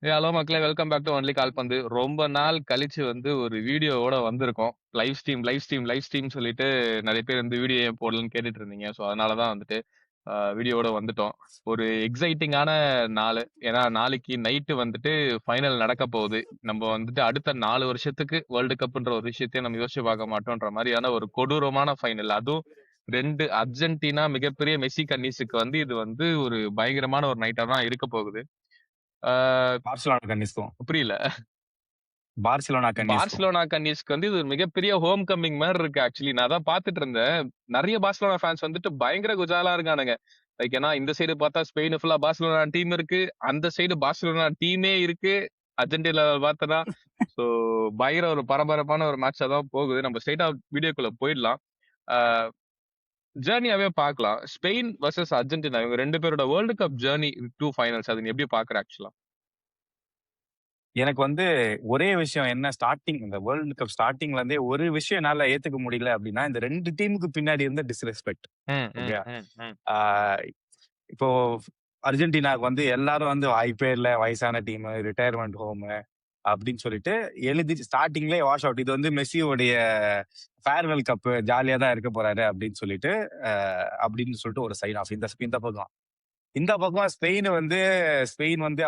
Hello மக்களே, welcome back to only கால்பந்து. ரொம்ப நாள் கழிச்சு ஒரு வீடியோவோட வந்திருக்கோம். லைவ் ஸ்ட்ரீம் சொல்லிட்டு நெறைய பேர் வீடியோ ஏன் போடலன்னு கேட்டுட்டு இருந்தீங்க. ஸோ அதனால தான் வீடியோவோட வந்துட்டோம். ஒரு எக்ஸைட்டிங்கான நாளு. ஏன்னா நாளைக்கு நைட்டு ஃபைனல் நடக்க போகுது. நம்ம அடுத்த 4 வருஷத்துக்கு வேர்ல்டு கப்ன்ற ஒரு விஷயத்தையே நம்ம யோசிச்சு பார்க்க மாட்டோம்ன்ற மாரியான ஒரு கொடூரமான ஃபைனல். அதுவும் 2 அர்ஜென்டினா மிகப்பெரிய மெஸ்ஸி கன்னீஸுக்கு இது ஒரு பயங்கரமான ஒரு நைட்டா தான் இருக்க போகுது. ஆ பார்சிலோனா கன்னிஸ்க்கும் புரியல. பார்சிலோனா கன்னிஸ்க்கும் பார்சிலோனா கன்னிஸ்க்கு இது ஒரு மிகப்பெரிய ஹோம் கம்மிங் மாரி இருக்கு ஆக்சுவலி. நான் அதான் பார்த்துட்டு இருந்தேன். நெறைய பார்சிலோனா ஃபேன்ஸ் பயங்கர குஜாலா இருக்கானுங்க. லைக் ஏன்னா இந்த சைடு பார்த்தா ஸ்பெயின் ஃபுல்லா பார்சிலோனா டீம் இருக்கு. அந்த சைடு பார்சிலோனா டீமே இருக்கு. அர்ஜென்டினா பார்த்தனா சோ பயங்கர ஒரு பரபரப்பான ஒரு மேட்ச்சா தான் போகுது. நம்ம ஸ்ட்ரெய்ட்டா வீடியோக்குள்ள போயிடலாம். ஆ ஜர்னியாவே பார்க்கலாம். ஸ்பெயின் வெர்சஸ் அர்ஜென்டினா இவங்க 2 பேரோட world cup journey to finals அத நீ எப்படி பார்க்குற ஆக்சுவலா? எனக்கு ஒரே விஷயம் என்ன ஸ்டார்டிங் இந்த வேர்ல்டு கப் ஸ்டார்டிங்ல இருந்தே ஒரு விஷயம் என்னால ஏத்துக்க முடியல அப்படின்னா இந்த ரெண்டு டீமுக்கு பின்னாடி இருந்த டிஸ்ரெஸ்பெக்ட். ம், ம், ஓகே. ம், ம். இப்போ அர்ஜென்டினாவுக்கு வாய்ப்பே இல்ல, வயசான டீம், ரிட்டையர்மெண்ட் ஹோம் அப்படின்னு சொல்லிட்டு எழுதி ஸ்டார்டிங்லேயே வாஷ் அவுட். இது மெஸ்ஸியோடைய ஃபேர்வெல் கப், ஜாலியா தான் இருக்க போறாரு அப்படின்னு சொல்லிட்டு ஒரு சைன் ஆஃப். இந்த பக்கம் ஸ்பெயின்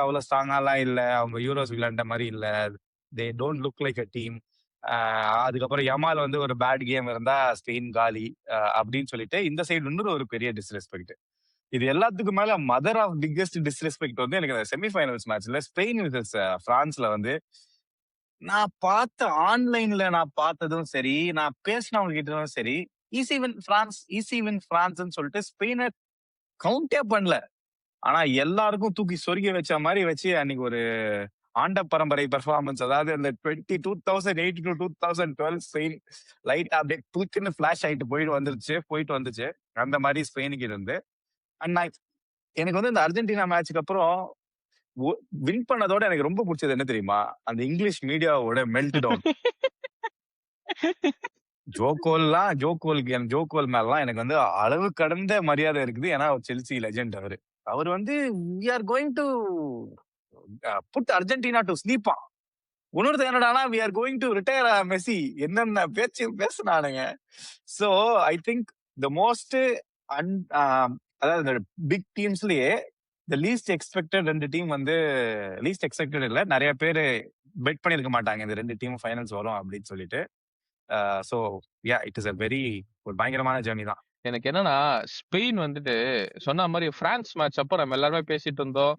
அவ்வளவு ஸ்ட்ராங்காலாம் இல்ல. அவங்க யூரோஸ் விளையாண்ட மாதிரி இல்ல. They don't look like a team. அதுக்கப்புறம் யமால் ஒரு பேட் கேம் இருந்தா ஸ்பெயின் காலி அப்படின்னு சொல்லிட்டு இந்த சைடு இன்னொரு ஒரு பெரிய டிஸ்ரெஸ்பெக்ட். இது எல்லாத்துக்கும் மேல மதர் ஆஃப் பிக்கெஸ்ட் டிஸ்ரெஸ்பெக்ட் எனக்கு அந்த செமிஃபைனல்ஸ் மேட்ச்ல ஸ்பெயின் விசஸ் பிரான்ஸ்ல நான் பார்த்ததும் சரி, நான் பேசினவங்க கிட்டவும் சரி, ஈஸி வின் பிரான்ஸ்ன்னு சொல்லிட்டு ஸ்பெயினை கவுண்டே பண்ணல. ஆனா எல்லாருக்கும் தூக்கி சொருகி வச்ச மாதிரி வச்சு அன்னைக்கு ஒரு ஆண்ட பரம்பரை பெர்ஃபார்மன்ஸ். அதாவது அந்த 2008 to 2012 ஸ்பெயின் லைட் அப்படியே தூக்கின்னு ஃபிளாஷ் ஆயிட்டு போயிட்டு வந்துச்சு அந்த மாதிரி ஸ்பெயினுக்கு இருந்து. அண்ட் எனக்கு இந்த அர்ஜென்டினா மேட்சுக்கு அப்புறம் வின் பண்ணதோட எனக்கு ரொம்ப பிடிச்சது என்ன தெரியுமா? அந்த இங்கிலீஷ் மீடியாவோட மெல்ட் டவுன். ஜோகோல் மேலாம் எனக்கு அளவு கடந்த மரியாதை இருக்குது. ஏன்னா அவர் செல்சி லெஜெண்ட். அவர் we are going to put Argentina to ஸ்லீப்பா. இன்னொருத்தர் என்னடானா we are going to retire Messi. என்னென்ன பேச்சு பேசுனானுங்க. So I think the most அதாவது பிக் டீம்ஸ்லயே த லீஸ்ட் எக்ஸ்பெக்டட் ரெண்டு டீம் லீஸ்ட் எக்ஸ்பெக்டட் இல்ல, நிறைய பேர் பெட் பண்ணிருக்க மாட்டாங்க இந்த ரெண்டு டீம் ஃபைனல்ஸ் வரும் அப்படின்னு சொல்லிட்டு. சோ யா, இட் இஸ் ஒரு பயங்கரமான ஜேர்னி தான். எனக்கு என்னன்னா, ஸ்பெயின் சொன்ன மாரி பிரான்ஸ் மேட்ச் அப்போ நம்ம எல்லாருமே பேசிட்டு இருந்தோம்.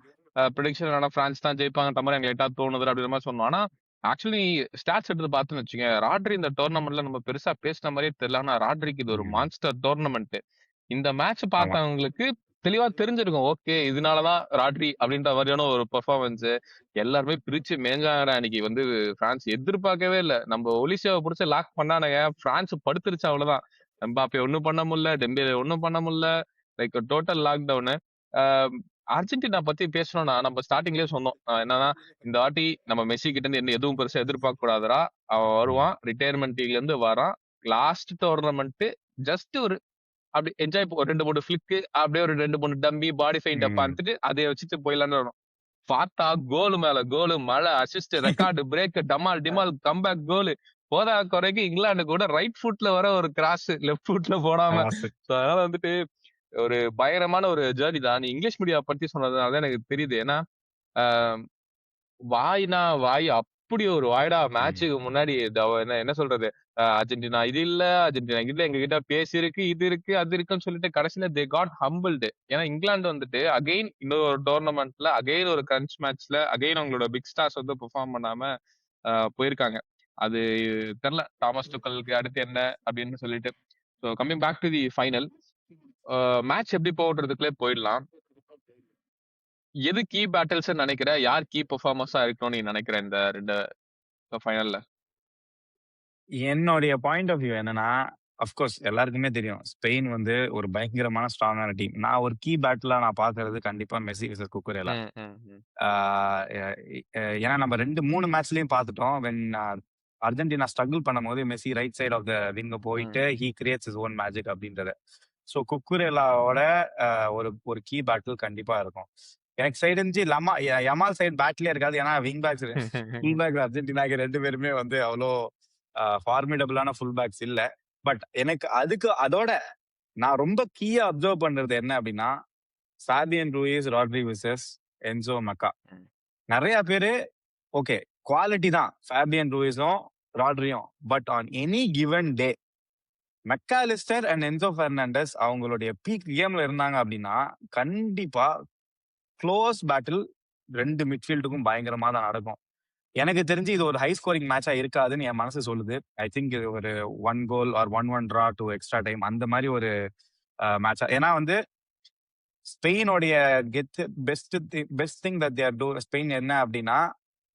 பிரெடிக்ஷன் என்னன்னா பிரான்ஸ் தான் ஜெயிப்பாங்கன்ற மாரி எங்களுக்கு லைட்டா தோணுது அப்படின்ற மாரி சொன்னோம். ஆனா, ஆக்சுவலி ஸ்டாட்ஸ் எடுத்து பார்த்தோம்னு வச்சுக்கங்க, ராட்ரி இந்த டோர்னமெண்ட்ல நம்ம பெருசா பேசின மாரியே தெரியல. ஆனா ராட்ரிக்கு இது ஒரு மான்ஸ்டர் டோர்னமெண்ட். இந்த மேட்ச் ஆமா. பார்த்தவங்களுக்கு தெளிவா தெரிஞ்சிருக்கும். ஓகே, இதனாலதான் ராட்ரி அப்படின்ற மாதிரியான ஒரு பெர்ஃபார்மன்ஸ். எல்லாருமே பிரிச்சு மேஞ்சாங்கடா அன்னைக்கு. பிரான்ஸ் எதிர்பார்க்கவே இல்ல. நம்ம ஒலிசியாவை புடிச்சு லாக் பண்ணானுங்க. பிரான்ஸ் படுத்துருச்சு அவ்வளவுதான். எம்பாப்பே ஒண்ணும் பண்ண முடியல, டெம்பேலே ஒண்ணும் பண்ண முடியல. Like total lockdown. அர்ஜென்டினா பத்தி பேசணும்னா நம்ம ஸ்டார்டிங்லயே சொன்னோம். என்னன்னா இந்த வாட்டி நம்ம மெஸ்ஸி கிட்ட இருந்து என்ன எதுவும் பெருசா எதிர்பார்க்க கூடாதுடா. அவன் வருவான், ரிட்டையர்மெண்ட் லீக்ல இருந்து வரான், லாஸ்ட் டோர்னமெண்ட் ஜஸ்ட் ஒரு அப்படி என்ஜாய் 2 3 ஃபிளிக்கு அப்படியே ஒரு 2 3 டம்பி பாடி பெயிண்ட பார்த்துட்டு அதை வச்சுட்டு போயிடலான்னு வரும். பார்த்தா கோலு மேல கோலு, மழை, அசிஸ்ட், ரெக்கார்டு, பிரேக், டமால் டிமால், கம்பேக் கோலு. போதா குறைக்கு இங்கிலாந்து கூட ரைட் ஃபுட்ல வர ஒரு கிராஸ் லெஃப்ட் ஃபுட்ல போடாம. So அதனால ஒரு பயங்கரமான ஒரு ஜேர்னி தான். நீ இங்கிலீஷ் மீடியா பத்தி சொன்னதுனால தான் எனக்கு தெரியுது. ஏன்னா ஆஹ் வாய்னா வாய் அப்படி ஒரு வாய்டா. மேட்சுக்கு முன்னாடி என்ன என்ன சொல்றது, அர்ஜென்டினா இது இல்ல, அர்ஜென்டினா இல்ல, எங்க கிட்ட பேசியிருக்கு, இது இருக்கு, அது இருக்குன்னு சொல்லிட்டு கடைசியில தே காட் ஹம்பிள்டு. ஏன்னா இங்கிலாந்து அகைன் இன்னொரு டோர்னமெண்ட்ல அகைன் ஒரு கிரன்ச் மேட்ச்ல அகைன் அவங்களோட பிக் ஸ்டார்ஸ் பெர்ஃபார்ம் பண்ணாம போயிருக்காங்க. அது தெரியல தாமஸ் டுக்கலுக்கு அடுத்து என்ன அப்படின்னு சொல்லிட்டு. So coming back to the final, match எப்படி போகுன்றதுக்குள்ளே போயிடலாம். எது கீ பேட்டில்ஸ் நினைக்கிற? யார் கீ பெர்ஃபார்மன்ஸா இருக்கணும்னு நீ நினைக்கிற இந்த ரெண்டு ஃபைனல்ல? என்னுடைய பாயிண்ட் ஆஃப் வியூ என்னன்னா, அஃப்கோர்ஸ் எல்லாருக்குமே தெரியும் ஸ்பெயின் ஒரு பயங்கரமான ஸ்ட்ராங்கான டீம். நான் ஒரு கீ பேட்டிலா நான் பாக்குறது கண்டிப்பா மெஸ்ஸி விசஸ் குக்குரேலா. ம், ம், ம். ஏன்னா நம்ம 2 3 மேட்ச்லயும் பார்த்துட்டோம். வென் அர்ஜென்டினா ஸ்ட்ரகிள் பண்ணும்போது Messi right side of the விங்க போயிட்டு he creates is own magic அப்படின்றத. ஸோ குக்குரேலாவோட ஒரு ஒரு கீ பேட்டில் கண்டிப்பா இருக்கும். எனக்கு சைடு இருந்துச்சு யமால் சைடு பேட்லயே இருக்காது. ஏன்னா விங் பேக்ஸ் ஃபுல் பேக் அர்ஜென்டினாக்கு 2 பேருமே வந்து அவ்வளோ ஃபார்மிடபிளான ஃபுல் பேக்ஸ் இல்ல. பட் எனக்கு அதோட நான் ரொம்ப கீயா அப்சர்வ் பண்றது என்ன அப்படின்னா, Fabian Ruiz, Rodri versus Enzo Mac. ம். நெறைய பேரு ஓகே குவாலிட்டி தான் ஃபேபியன் ரூயிஸும், ராட்ரியும். But on any given day Mac Allister and Enzo Fernandez அவங்களுடைய பீக் கேம்ல இருந்தாங்க அப்படின்னா, கண்டிப்பா க்ளோஸ் பேட்டில் 2 மிட்ஃபீல்டுக்கும் பயங்கரமா தான் நடக்கும். எனக்கு தெரிஞ்சு இது ஒரு ஹை ஸ்கோரிங் மேட்சா இருக்காதுன்னு என் மனசு சொல்லுது. ஐ திங்க் இது ஒரு 1 goal or 1-1 draw to extra time அந்த மாதிரி ஒரு மேட்சா. ஏன்னா வந்து ஸ்பெயினோடைய best thing that they do Spain என்ன அப்படின்னா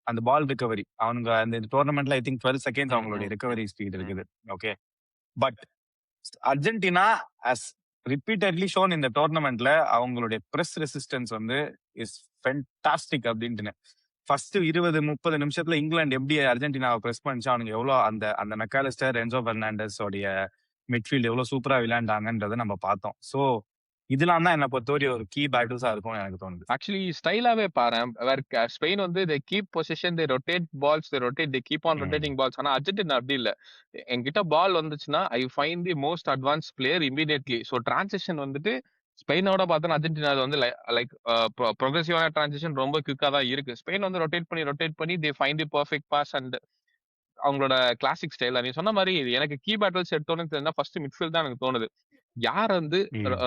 அந்த பால் ரிகவரி. அவனுங்க அந்த டோர்னமெண்ட்ல ஐ திங்க் 12 செகண்ட்ஸ் அவங்களுடைய ரிகவரி ஸ்பீட் இருக்குது. Okay. But Argentina as repeatedly shown இந்த டோர்னமெண்ட்ல அவங்களுடைய பிரஸ் ரெசிஸ்டன்ஸ் வந்து இஸ் ஃபென்டாஸ்டிக் அப்படின்ட்டு. ஃபர்ஸ்ட் 20-30 நிமிஷத்துல இங்கிலாந்து எப்படி அர்ஜென்டினாவை பிரஸ் பண்ணிச்சா அவனுங்க எவ்வளவு அந்த அந்த மெக்காலிஸ்டர், என்சோ பெர்னாண்டஸ் உடைய மிட்ஃபீல்ட் எவ்வளவு சூப்பரா விளையாண்டாங்கன்றதை நம்ம பார்த்தோம். சோ இதெல்லாம் தான் என்ன பொறுத்தவரை ஒரு கீ பேட்டில்ஸா இருக்கும்னு எனக்கு தோணுது. ஆக்சுவலி ஸ்டைலாவே பாரேன். ஸ்பெயின் வந்து they keep position, they rotate balls, they keep on rotating balls. ஆனா அர்ஜென்டினா அப்படி இல்ல. என்கிட்ட பால் வந்துச்சுன்னா I find the most advance player immediately. So transition வந்துட்டு ஸ்பெயினோட பார்த்தா அர்ஜென்டினா வந்து லைக் ப்ரோக்ரெசிவான டிரான்சிஷன் ரொம்ப குயிக்கா தான் இருக்கு. ஸ்பெயின் வந்து ரொட்டேட் பண்ணி they find the perfect pass and அவங்களோட கிளாசிக் ஸ்டைல். நீ சொன்ன மாதிரி எனக்கு கீ பேட்டில்ஸ் எடுத்தோன்னு தெரிஞ்சா ஃபர்ஸ்ட் மிட்ஃபீல்ட் தான் எனக்கு தோணுது. யார் வந்து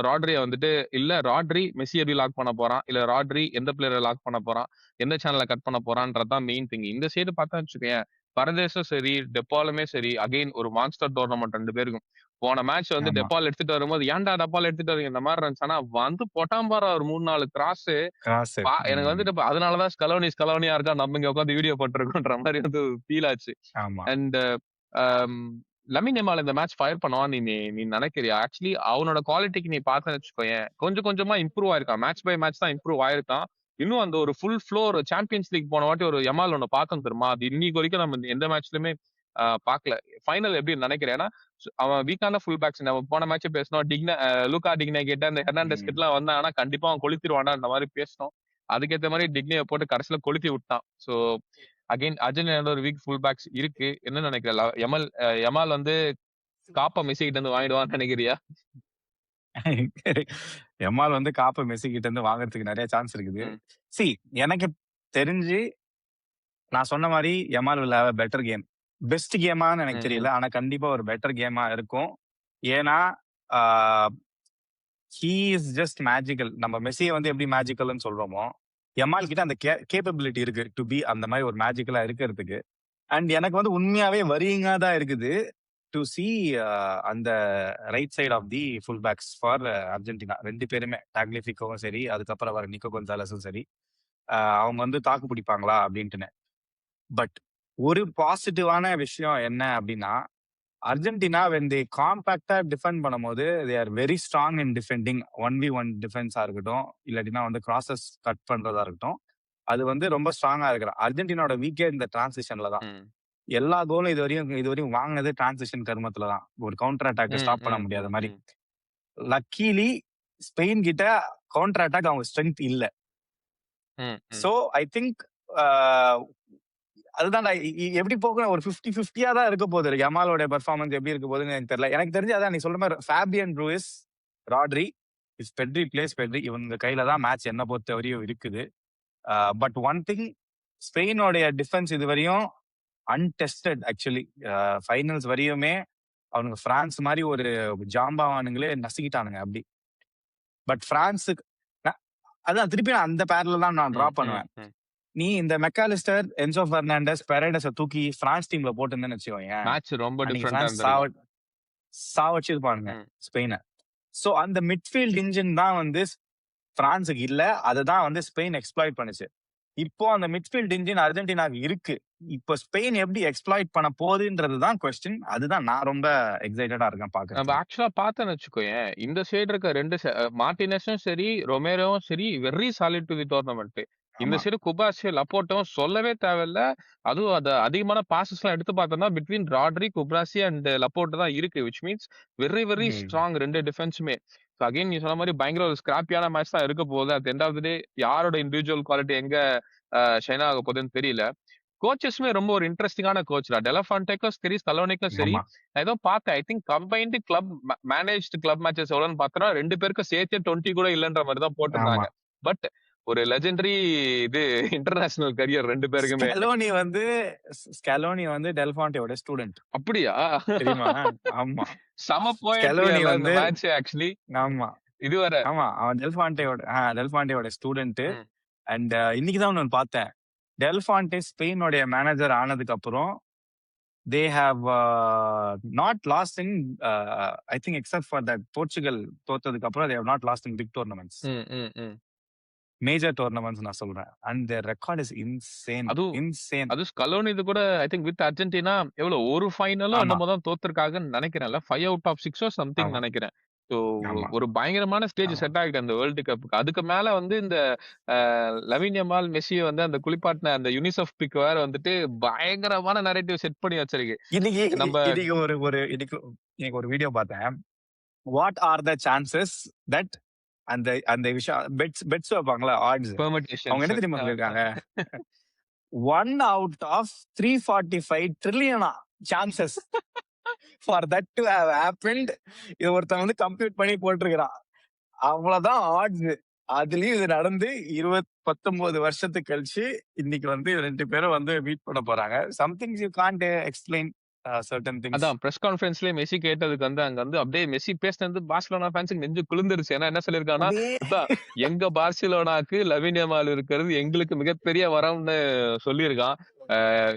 ராட்ரியை வந்துட்டு இல்ல ராட்ரி மெஸ்ஸி எப்படி லாக் பண்ண போறான், இல்ல ராட்ரி எந்த பிளேயரை லாக் பண்ண போறான், எந்த சேனலை கட் பண்ண போறான்றதான் மெயின் திங். இந்த சைடு பார்த்தா வச்சுக்கோயேன், பரதேசும் சரி டெப்பாலுமே சரி அகைன் ஒரு மான்ஸ்டர் டோர்னமெண்ட் 2 பேருக்கும். போன மேட்ச் வந்து ஆமா. டெப்பால் எடுத்துட்டு வரும்போது ஏன்டா டெப்பால் எடுத்துட்டு வரீங்க இந்த மாதிரி இருந்துச்சு. ஆனா வந்து பொட்டாம்பாரா ஒரு 3-4 கிராஸ். கிராஸ். எனக்கு வந்துட்டு அதனாலதான் ஸ்கலோனியா இருக்கா நம்ம இங்க உட்காந்து வீடியோ போட்டிருக்கோன்ற மாதிரி வந்து ஃபீல் ஆச்சு. ஆமா. அண்ட் லமின் யமால் இந்த மேட்ச் ஃபயர் பண்ணுவான் நீ நீ நினைக்கிறியா? ஆக்சுவலி அவனோட குவாலிட்டிக்கு நீ பார்த்தேன்னு வச்சுக்கோயேன், கொஞ்சம் கொஞ்சமா இம்ப்ரூவ் ஆயிருக்கான். மேட்ச் பை மேட்ச் தான் இம்ப்ரூவ் ஆயிருக்கான். இன்னும் அந்த ஒரு ஃபுல் ஃப்ளோ ஒரு சாம்பியன்ஸ் லீக் போன வாட்டி ஒரு யமால் ஒண்ணு பார்த்தோம் தெரியுமா? அது இன்னைக்கு வரைக்கும் நம்ம எந்த மேட்ச்லயுமே பார்க்கல. ஃபைனல் எப்படி நினைக்கிறேன்? ஏன்னா அவன் வீக்கான ஃபுல் பேக்ஸ். நம்ம போன மேட்ச் பேசணும். லூகா டிக்னே கிட்ட இந்த ஹெர்னாண்டஸ் கிட்ட எல்லாம் வந்தாங்கன்னா கண்டிப்பா அவன் கொளுத்திடுவான்டா அந்த மாதிரி பேசணும். அதுக்கேற்ற மாதிரி டிக்னேயை போட்டு கடைசியில கொளுத்தி விட்டான். ஸோ அகைன் அர்ஜென்டினா ஒரு வீக் ஃபுல் பேக்ஸ் இருக்கு. என்ன நினைக்கிற? யமால் வந்து காப்பா மெஸ்ஸி கிட்ட இருந்து வாங்கிடுவான்னு நினைக்கிறியா? எம்மால் வந்து காப்ப மெஸ்ஸி கிட்ட இருந்து வாங்குறதுக்கு நிறைய சான்ஸ் இருக்குது. ம். சி எனக்கு தெரிஞ்சு நான் சொன்ன மாதிரி எம்மால் will have a better game. Best கேமான்னு எனக்கு தெரியல. ஆனா கண்டிப்பா ஒரு பெட்டர் கேமா இருக்கும். ஏன்னா ஹீ இஸ் ஜஸ்ட் மேஜிக்கல். நம்ம மெஸ்ஸியை வந்து எப்படி மேஜிக்கல்னு சொல்றோமோ எம்மால் கிட்ட அந்த கேப்பபிலிட்டி இருக்கு டு பி அந்த மாதிரி ஒரு மேஜிக்கலா இருக்கிறதுக்கு. அண்ட் எனக்கு வந்து உண்மையாவே வரியிங்கா தான் இருக்குது டு சி அந்த right side of the full backs for Argentina. 2 பேருமே டாக்லிஃபிகோவும் சரி, அதுக்கப்புறம் வர நிக்கோ கொன்சாலஸும் சரி, அவங்க வந்து தாக்கு பிடிப்பாங்களா அப்படின்ட்டுன்னு. பட் ஒரு பாசிட்டிவான விஷயம் என்ன அப்படின்னா, அர்ஜென்டினா when they காம்பாக்டா டிஃபெண்ட் பண்ணும்போது they are very strong in defending 1v1 டிஃபென்ஸா இருக்கட்டும், இல்லாட்டினா வந்து கிராசஸ் கட் பண்றதா இருக்கட்டும், அது வந்து ரொம்ப ஸ்ட்ராங்கா இருக்கிறான். அர்ஜென்டினாவோட வீக்கே இந்த டிரான்சிஷன்ல தான். எல்லா கோலும் இதுவரையும் வாங்கினது டிரான்சிஷன் கர்மத்துல தான். ஒரு கவுண்டர் அட்டாக் ஸ்டாப் பண்ண முடியாத மாதிரி. லக்கீலி ஸ்பெயின் கிட்ட கவுண்டர் அட்டாக் அவங்க ஸ்ட்ரென்த் இல்ல. சோ ஐ திங்க் அதுதான் எப்படி போக ஒரு 50-50 தான் இருக்க போகுது. யமாலோட பெர்ஃபார்மன்ஸ் எப்படி இருக்க போகுதுன்னு எனக்கு தெரியல. எனக்கு தெரிஞ்சு அதான் நீ சொல்ற மாதிரி Fabian Ruiz, Rodri, Pedri plays Pedri, இவங்க கையில தான் மேட்ச் என்ன பொறுத்த வரையும் இருக்குது. பட் ஒன் திங், ஸ்பெயினோடைய டிஃபென்ஸ் இது வரையும் அன்டெஸ்டட். ஆக்சுவலி ஃபைனல்ஸ் வரையுமே அவனுங்க பிரான்ஸ் மாதிரி ஒரு ஜாம்பாவானுங்களே நசுக்கிட்டானுங்க அப்படி. பட் பிரான்ஸுக்கு அதான் திருப்பி நான் அந்த பேர்ல தான் நான் டிரா பண்ணுவேன். நீ இந்த மெக்காலிஸ்டர், என்சோ பெர்னாண்டஸ், பெரேடஸ தூக்கி பிரான்ஸ் டீம்ல போட்டுன்னு வச்சுக்கோங்க, மேட்ச் ரொம்ப டிஃபரெண்டா சாவச்சிருப்பானுங்க ஸ்பெயினை. சோ அந்த மிட்ஃபீல்ட் இன்ஜின் தான் வந்து பிரான்ஸுக்கு இல்ல, அதுதான் வந்து ஸ்பெயின் எக்ஸ்ப்ளாய்ட் பண்ணுச்சு. இப்போ அந்த மிட்ஃபீல்ட் இன்ஜின் அர்ஜென்டினாக்கு இருக்கு. இப்போ ஸ்பெயின் எப்படி எக்ஸ்ப்ளாய்ட் பண்ண போகுதுன்றதுதான் கொஸ்டின். அதுதான் நான் ரொம்ப எக்ஸைட்டடா இருக்கேன் பாக்க. நம்ம ஆக்சுவலா பார்த்தேன்னு வச்சுக்கோயேன், இந்த சைடு இருக்க 2 மார்டினஸும் சரி, ரொமேரோவும் சரி very solid to the tournament. இந்த சைடு குபாசி, லப்போர்ட்டும் சொல்லவே தேவையில்ல. அதுவும் அது அதிகமான பாசஸ் எல்லாம் எடுத்து பார்த்தோம்னா between Rodri, Cubarsi and Laporte தான் இருக்கு. Which means very very strong 2 டிஃபென்ஸுமே. அகைன் நீ சொன்ன மாதிரி பயங்கர ஒரு ஸ்கிராப்பியான மேட்ச் தான் இருக்க போகுது. அட் எண்ட் ஆஃப் தி டே யாரோட இண்டிவிஜுவல் குவாலிட்டி எங்க ஷைன் ஆக போகுதுன்னு தெரியல. கோச்சஸுமே ரொம்ப ஒரு இன்ட்ரெஸ்டிங்கான கோச்டா. டெலஃபான்டேக்கும் சரி, ஸ்கலோனிக்கும் சரி, ஆமா நான் ஏதோ பார்த்தேன். I think combined club managed club matches எவ்வளோன்னு பார்த்தோன்னா 2 பேருக்கும் சேர்த்தே 20 கூட இல்லன்ற மாதிரி தான் ஆமா போட்டிருந்தாங்க. பட் ஒரு லெஜெண்டரி இது இன்டர்நேஷனல் கரியர் 2 பேருக்குமே. ஸ்கலோனி வந்து டெல்ஃபான்டேயோட ஸ்டூடெண்ட் அப்படியா? தெரியுமா? ஆமா செம ஸ்கலோனி போயட்ரி இந்த வந்து மேட்ச் ஆக்சுவலி. ஆமா இதுவரை ஆமா அவன் டெல்ஃபான்டேயோட ஸ்டூடெண்ட். ம். அண்ட் இன்னைக்கு தான் ஒன்று பார்த்தேன். டெல்ஃபான்டே ஸ்பெயினோடைய மேனேஜர் ஆனதுக்கு அப்புறம் they have not lost in I think except for that Portugal தோத்ததுக்கு அப்புறம் they have not lost in big tournaments, ம், ம், ம். மேஜர் டோர்னமெண்ட்ஸ் நான் சொல்றேன். and their record is insane அதுவும் insane. அது ஸ்கலோனி இது கூட ஐ திங்க் வித் அர்ஜென்டினா எவ்வளவு ஒரு ஃபைனலோ ஆமா என்னமோ தான் தோத்துருக்காங்கன்னு நினைக்கிறேன்ல. 5 அவுட் ஆஃப் 6 சம்திங் ஆமா நினைக்கிறேன். ஸோ ஆமா ஒரு பயங்கரமான ஸ்டேஜ் ஆமா செட் ஆகிட்டு அந்த வேர்ல்டு கப்புக்கு. அதுக்கு மேல வந்து இந்த லவின் யமால் மெஸ்ஸியை வந்து அந்த குளிப்பாட்டின அந்த யூனிசெஃப் பிக் வேற வந்துட்டு பயங்கரமான நரேட்டிவ் செட் பண்ணி வச்சிருக்கு. இன்னைக்கு நம்ம இன்னைக்கு ஒரு ஒரு இன்னைக்கு இன்னைக்கு ஒரு வீடியோ பார்த்தேன். What are the chances that அந்த அந்த விஷயம் பெட்ஸ் வைப்பாங்களா ஆட்ஸ், அவங்க பெர்மிட்டேஷன்ஸ் என்ன தெரியுமா சொல்லியிருக்காங்க? 1 out of 345 trillion chances for that to have happened. இது ஒருத்தன் வந்து கம்ப்யூட் பண்ணி போட்டிருக்கிறான். அவ்வளவுதான் ஆட்ஸ். அதுலயும் இது நடந்து 19 வருஷத்துக்கு கழிச்சு இன்னைக்கு வந்து 2 பேரும் வந்து மீட் பண்ண போறாங்க. Somethings you can't explain certain things. அதான் பிரஸ் கான்ஃபரன்ஸ்லயே மெஸ்ஸி கேட்டதுக்கு வந்து அங்க வந்து அப்படியே மெஸ்ஸி பேசினது பார்சிலோனா ஃபேன்ஸுக்கு நெஞ்சு குளிர்ந்துருச்சு. ஏன்னா என்ன சொல்லியிருக்காங்கன்னா, அதே அதான் எங்க பார்சிலோனாக்கு லவின் யமால் இருக்கிறது எங்களுக்கு மிகப்பெரிய வரம்னு சொல்லியிருக்கான்.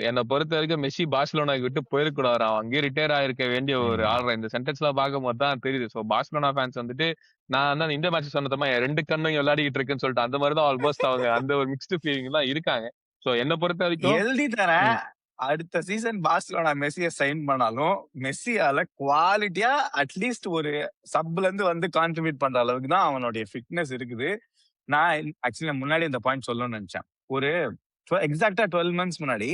என்னை பொறுத்த வரைக்கும் மெஸ்ஸி பார்சிலோனாக்கு விட்டு போயிருக்கூடாது. அவன் அங்கேயே ரிட்டையர் ஆயிருக்க வேண்டிய ஒரு ம். ஆள்ற. இந்த சென்டென்ஸ் எல்லாம் பார்க்கும்போது தான் தெரியுது. ஸோ பார்சிலோனா ஃபேன்ஸ் வந்துட்டு நான் தான் இந்த மேட்ச் சொன்னதமா என் 2 கண்ணும் விளையாடிட்டு இருக்குன்னு சொல்லிட்டு அந்த மாதிரி தான் ஆல்மோஸ்ட் அவங்க அந்த ஒரு மிக்ஸ்டு ஃபீலிங் தான் இருக்காங்க. ஸோ என்னை பொறுத்த வரைக்கும் எழுதி தரேன். ம், அடுத்த சீசன் பார்சிலோனா மெஸ்ஸியை சைன் பண்ணாலும் மெஸ்ஸியால குவாலிட்டியா அட்லீஸ்ட் ஒரு சப்ல இருந்து வந்து கான்ட்ரிபியூட் பண்ற அளவுக்கு தான் அவனுடைய ஃபிட்னஸ் இருக்குது. நான் ஆக்சுவலி முன்னாடி இந்த பாயிண்ட் சொல்லணும்னு நினைச்சேன். ஒரு எக்ஸாக்டா 12 months முன்னாடி